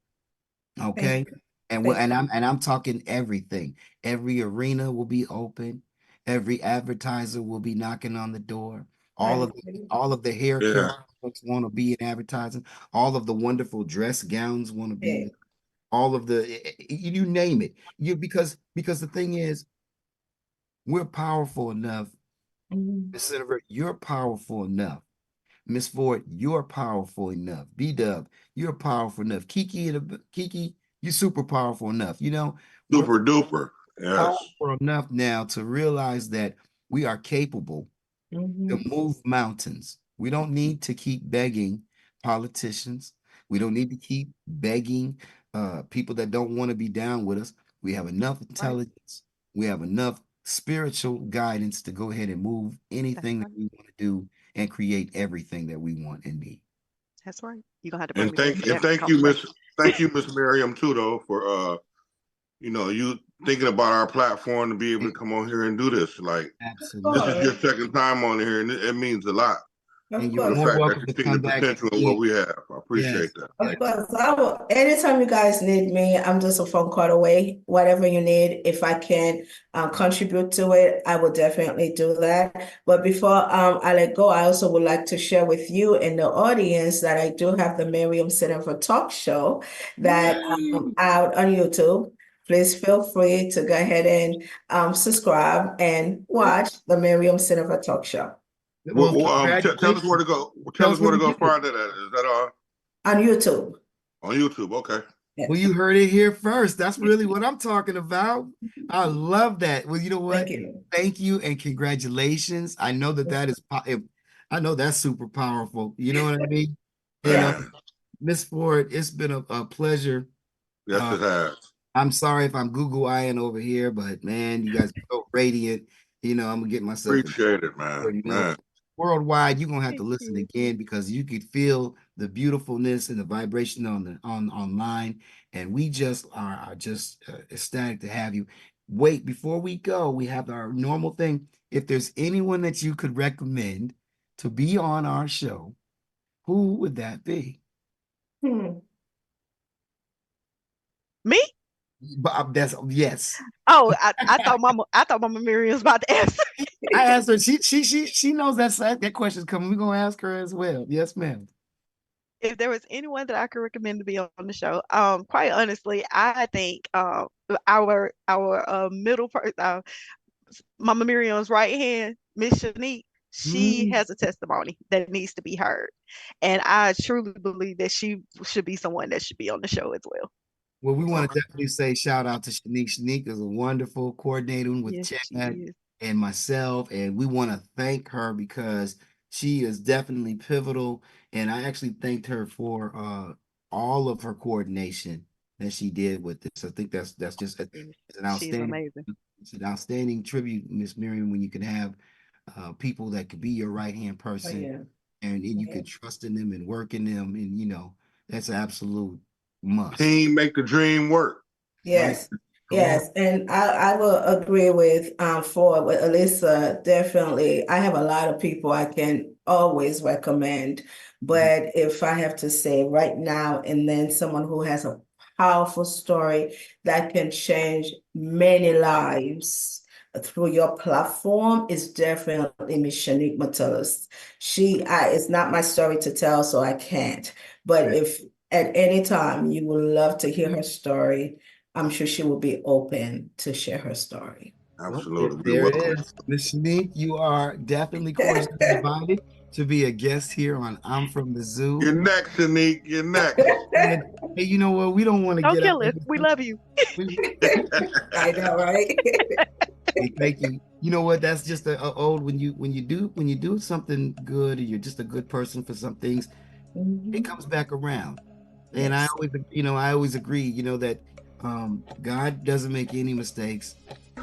Thank Okay. you. And Thank I'm talking everything. Every arena will be open. Every advertiser will be knocking on the door. All of you. all of the hair Yeah. care folks want to be in advertising. All of the wonderful dress gowns want to be Yeah. there. All of you name it. Because the thing is, we're powerful enough. Mhm. Miss Senator, you're powerful enough. Miss Ford, you're powerful enough. B Dub, you're powerful enough. Kiki, you're super powerful enough. We're Super duper. Yes. powerful enough now to realize that we are capable to Mhm. move mountains. We don't need to keep begging politicians. We don't need to keep begging people that don't want to be down with us. We have enough Right. intelligence. We have enough spiritual guidance to go ahead and move That's anything that right. we want to do and create everything that we want and need. That's right. You're gonna have to bring And me back thank for and that thank you, conversation. Miss Miriam too, though, for you thinking about our platform to be able to come on here and do this. Like, this is Absolutely. your Course. second time on here, and it means a lot And Of you're for the course. more fact that welcome you to see the come back potential in again. what we have. I appreciate Yes, that. yes. Of course, anytime you guys need me, I'm just a phone call away. Whatever you need, if I can contribute to it, I will definitely do that. But before I let go, I also would like to share with you and the audience that I do have the Miriam Cinevert Talk Show that out on YouTube. Please feel free to go ahead and subscribe and watch the Miriam Cinevert Talk Show Well, Tell us where to congratulations. go. Tell Tell us us where where to to go get it. find it at. Is that on YouTube. on YouTube? Okay. Well, Yes. you heard it here first. That's really what I'm talking about. I love that. Well, you know what? Thank you. Thank you and congratulations. I know that is, I know that's super powerful. You know what I mean? And Yeah. Miss Ford, it's been a pleasure. Yes, Uh, it has. I'm sorry if I'm Google eyeing over here, but man, you guys are so radiant. I'm gonna get myself together. Appreciate it, man. Man. Worldwide, you're gonna have to Thank listen you. again because you could feel the beautifulness and the vibration online, and we just are just ecstatic to have you. Wait, before we go, we have our normal thing. If there's anyone that you could recommend to be on our show, who would that be? Hmm. Me? But that's yes. Oh, I thought Mama Miriam was about to answer. I asked her. She knows that question's coming. We're gonna ask her as well. Yes, ma'am. if there was anyone that I could recommend to be on the show, quite honestly, I think our middle person, Mama Miriam's right hand, Miss Shanique, she Mm. has a testimony that needs to be heard, and I truly believe that she should be someone that should be on the show as well. Well, we want to definitely say shout out to Shanique. Shanique is a wonderful coordinating with Yes, she Chad is. and myself, and we want to thank her because she is definitely pivotal. And I actually thanked her for all of her coordination that she did with this. I think that's just it's an She's outstanding amazing. it's an outstanding tribute, Miss Miriam, when you can have people that could be your right hand Oh, person yeah. and you Yeah. could trust in them and work in them, and that's an absolute must. Team make the dream work. Right. Yes, Come on. yes, and I will agree with Ford with Alyssa. Definitely, I have a lot of people I can always recommend, Mhm. but if I have to say right now, and then someone who has a powerful story that can change many lives through your platform is definitely Miss Shanique Metellus. It's not my story to tell, so I can't. But if at any time you would love to hear her story, I'm sure she will be open to share her story. Well, Absolutely. We there it welcome. is. Miss Shanique, you are definitely cordially invited to be a guest here on I'm from the You're Zoo. next, Shanique. You're next. And hey, you know what? We don't want to Don't get out kill of us. We this. love you. I know, right? Hey, thank you. You know what? That's just a old when you do something good or you're just a good person for some things, it Mhm. comes back around. And Yes. I always agree, that God doesn't make any mistakes.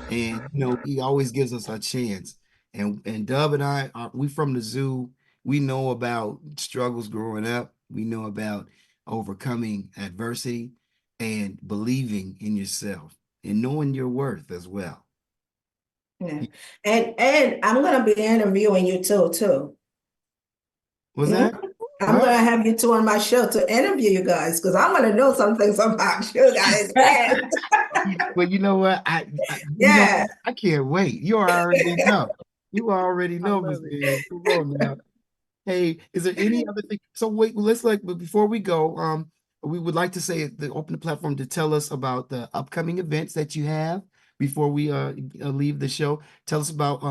And he always gives us a chance. And Dub and I we from the zoo. We know about struggles growing up. We know about overcoming adversity and believing in yourself and knowing your worth as well. Yeah. And I'm gonna be interviewing you too. Was Mhm. that? I'm Huh? gonna have you two on my show to interview you guys because I want to know some things about you guys. Yes. Well, you know what? Yeah. I can't wait. You already know. You already I know, Miss love it. Miriam. Come on now. Hey, is there any other thing? So wait, but before we go, we would like to open the platform to tell us about the upcoming events that you have before we leave the show. Tell us about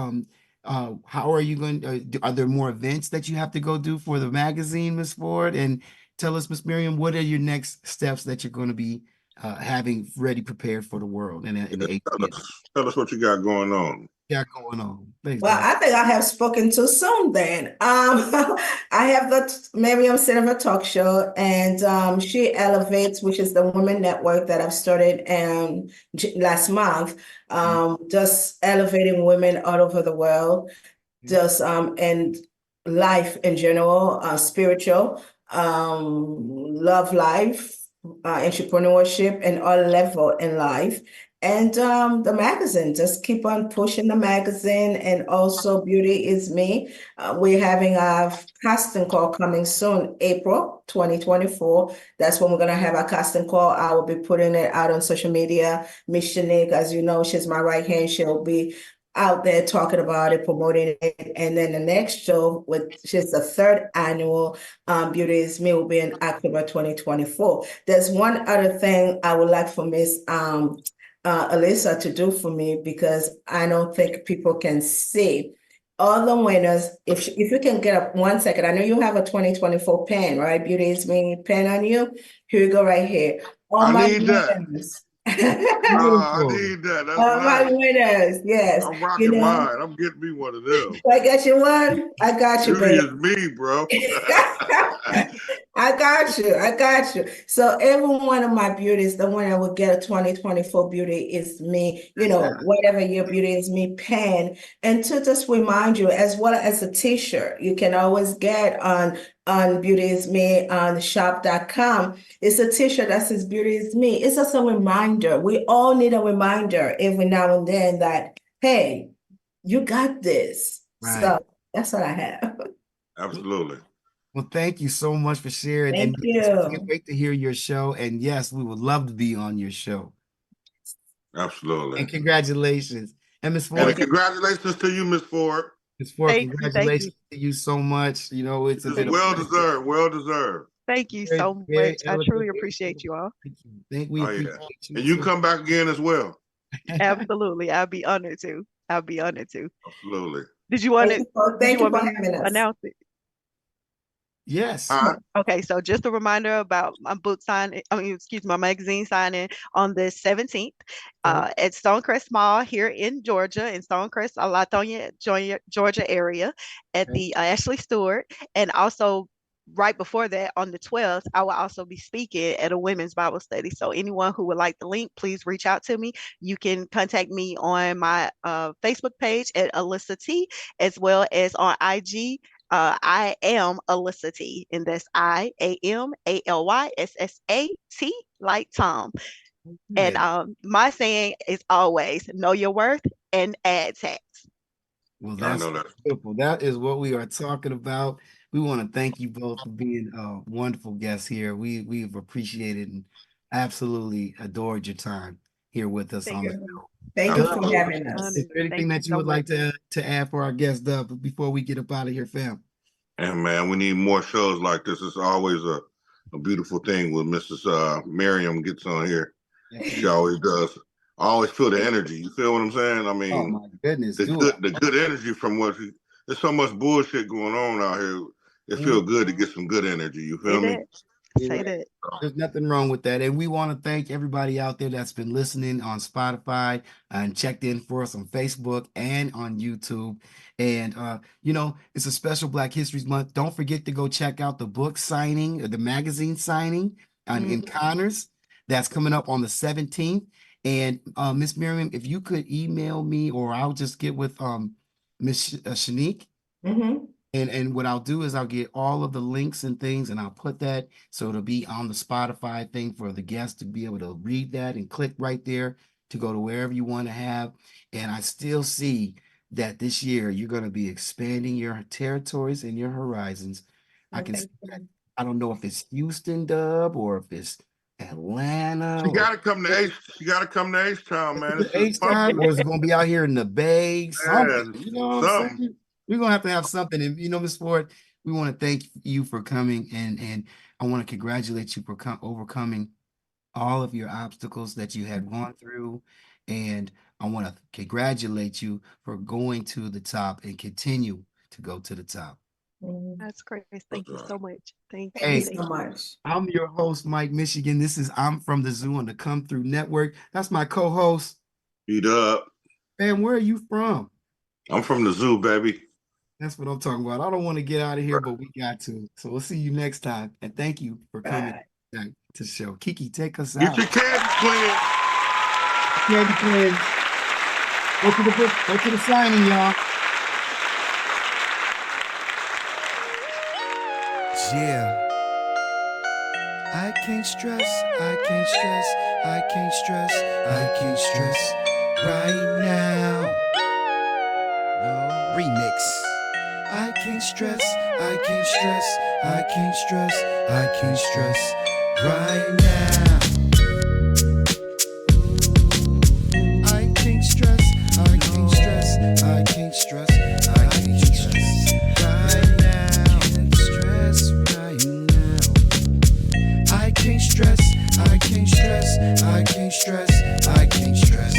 how are you going are there more events that you have to go do for the magazine, Miss Ford? And tell us, Miss Miriam, what are your next steps that you're going to be having ready prepared for the world and the Tell ATL? us, tell us what you got going on. Got going on. Thanks, Well, Doc. I think I have spoken too soon then. I have the Muriam Cinevert Talk Show, and She Elevates, which is the women network that I've started last month, just elevating women all over the world, just and life in general, spiritual, love life, entrepreneurship, and all level in life. And the magazine, just keep on pushing the magazine. And also, Beauty is Me. We're having a casting call coming soon, April 2024. That's when we're going to have our casting call. I will be putting it out on social media. Miss Shanique, as you know, she's my right hand. She'll be out there talking about it, promoting it. And then the next show, which is the third annual Beauty is Me, will be in October 2024. There's one other thing I would like for Miss Alyssa to do for me because I don't think people can see all the winners. If you can get up 1 second, I know you have a 2024 pen, right? Beauty is Me pen on you. Here you go, right here. All I my need that. winners. I Beautiful. need that. That's All my nice. winners, yes. I'm You rocking know, mine. I'm getting me one of them. I got you one. I got you, Beauty babe. is me, bro. I got you. I got you. So every one of my beauties, the one that will get a 2024 beauty is me, whatever your beauty is me pen. And to just remind you, as well as a t-shirt, you can always get on Beauty is Me on shop.com. It's a t-shirt that says Beauty is Me. It's just a reminder. We all need a reminder every now and then that, hey, you got this. Right. So that's what I have. Absolutely. Well, thank you so much for sharing. Thank And yes, we can't you. wait to hear your show. And yes, we would love to be on your show. Absolutely. And congratulations. And Miss And Ford, Thank you. congratulations to you, Miss Ford. Ms. Ford, Thank you. Thank you. congratulations to you so much. You know, it's It's been a well pleasure. deserved. Well deserved. Thank you Very, so very much. I eloquent. truly appreciate you all. Thank you. Think we Oh yeah. appreciate you And you too. come back again as well. Absolutely. I'll be honored to. I'll be honored to. Absolutely. Did you want Thank to you for, did thank you you want for me having to us. announce it? Yes. Huh? Okay, so just a reminder about my book signing, excuse me, my magazine signing on the 17th at Stonecrest Mall here in Georgia, in Stonecrest, Latonia, Georgia area at Okay. the Ashley Stewart. And also right before that, on the 12th, I will also be speaking at a women's Bible study. So anyone who would like the link, please reach out to me. You can contact me on my Facebook page at Alyssa T, as well as on IG. I am Alyssa T, and that's IAMALYSSAT, like Tom. And Okay. my saying is always know your worth and add tax. Well, I that's know that. beautiful. That is what we are talking about. We want to thank you both for being wonderful guests here. We've appreciated and absolutely adored your time here with us Thank on the you. show. Thank you Dubb, for having us. is there anything Thank you that you so would like much. to add for our guest, Dubb, before we get up out of here, fam? And man, we need more shows like this. It's always a beautiful thing when Mrs. Miriam gets on here. Yes, She always does. I always feel the energy. You feel what I'm saying? I oh mean, my goodness, the do it. good energy from there's so much bullshit going on out here. It feels good to get some good energy. You Say feel me? that. Say that. There's nothing wrong with that. And we want to thank everybody out there that's been listening on Spotify and checked in for us on Facebook and on YouTube. And you know, it's a special Black History Month. Don't forget to go check out the book signing or the magazine signing in Mhm. Connors. That's coming up on the 17th. And Miss Miriam, if you could email me, or I'll just get with Miss Shanique. Mhm. And what I'll do is I'll get all of the links and things, and I'll put that so it'll be on the Spotify thing for the guests to be able to read that and click right there to go to wherever you want to have. And I still see that this year you're going to be expanding your territories and your horizons. I Well, can see thank you. that. I don't know if it's Houston, Dubb, or if it's Atlanta, She or gotta come to H. She gotta come to H-Town, man. This is H-Town, pumping. or is it going to be out here in the Bay? Something, Man, you know what I'm something. saying? We're going to have something. And, you know, Ms. Ford, we want to thank you for coming. And I want to congratulate you for overcoming all of your obstacles that you had gone through. And I want to congratulate you for going to the top and continue to go to the top. Mhm. That's great. Thank you so much. Thank Thank you. you Hey, Thank so you. much. I'm your host, Mike Michigan. This is I'm from the Zoo on the Come Through Network. That's my co-host. Beat up. Man, where are you from? I'm from the zoo, baby. That's what I'm talking about. I don't want to get out of here, but we got to. So we'll see you next time. And thank you for coming Bye. back to the show. Kiki, take us Get out. your candy clean. Candy friends. Go to the book, go to the signing, y'all. Yeah. I can't stress, I can't stress, I can't stress, I can't stress right now. No. Remix. I can't stress, I can't stress, I can't stress, I can't stress right now. I can't stress, I can't stress, I can't stress, I can't stress right now. Can't stress right now. I can't stress, I can't stress, I can't stress, I can't stress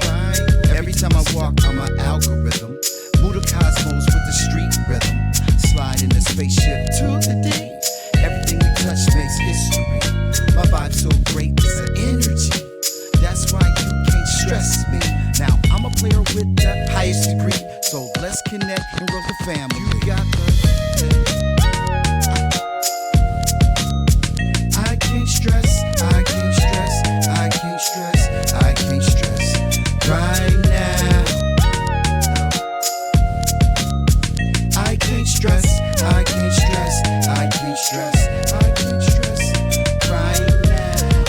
right now. Every time I walk, I'm an algorithm. Move the cosmos with the street rhythm. Slide in the spaceship to the day. Everything we touch makes history. My vibe's so great, it's an energy. That's why you can't stress me. Now I'm a player with the highest degree. So let's connect and roll the family. You got the I can't stress, I can't stress, I can't stress, I can't stress right now. I can't stress, I can't stress, I can't stress, I can't stress right now.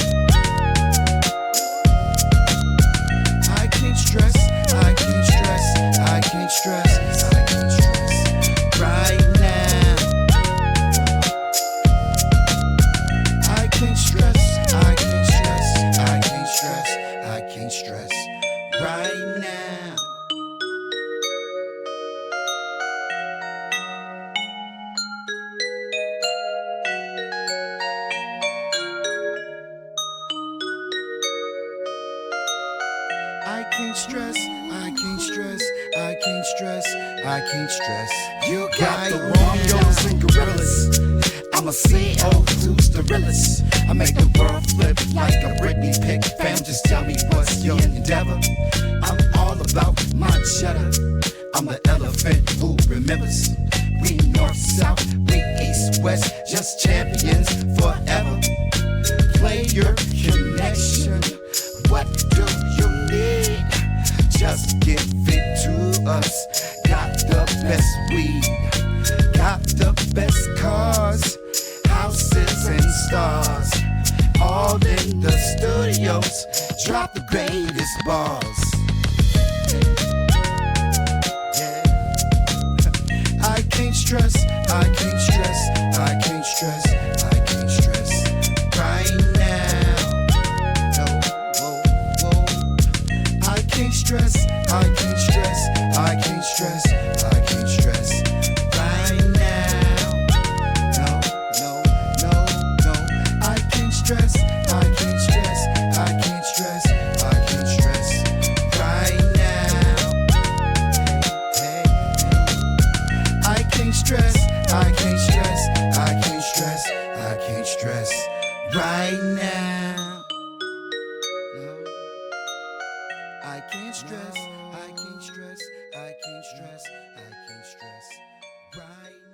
I can't stress, I can't stress, I can't stress, I can't stress can't stress, I can't stress, I can't stress, I can't stress. You got the Romeos and gorillas. I'm a CEO who's the realest. I make the world flip like a Britney pick. Fam, just tell me what's your endeavor. I'm all about my cheddar. I'm the elephant who remembers. We north, south, we east, west, just champions forever. Play your connection. What do you need? Just give it to us. Got the best weed, got the best cars, houses and stars. All in the studios, drop the greatest bars. Yeah. I can't stress, I can't stress, I can't stress, I can't stress. Right now, no, whoa, whoa. I can't stress, I can't stress, I can't stress, I can't stress. Right now, no, no, no, no. I can't stress, I can't stress, I can't stress, I can't stress. Right now, hey, hey. I can't stress, I can't stress, I can't stress, I can't stress. Right now, no. I can't stress, I can't stress, I can't stress, I can't stress. Right now.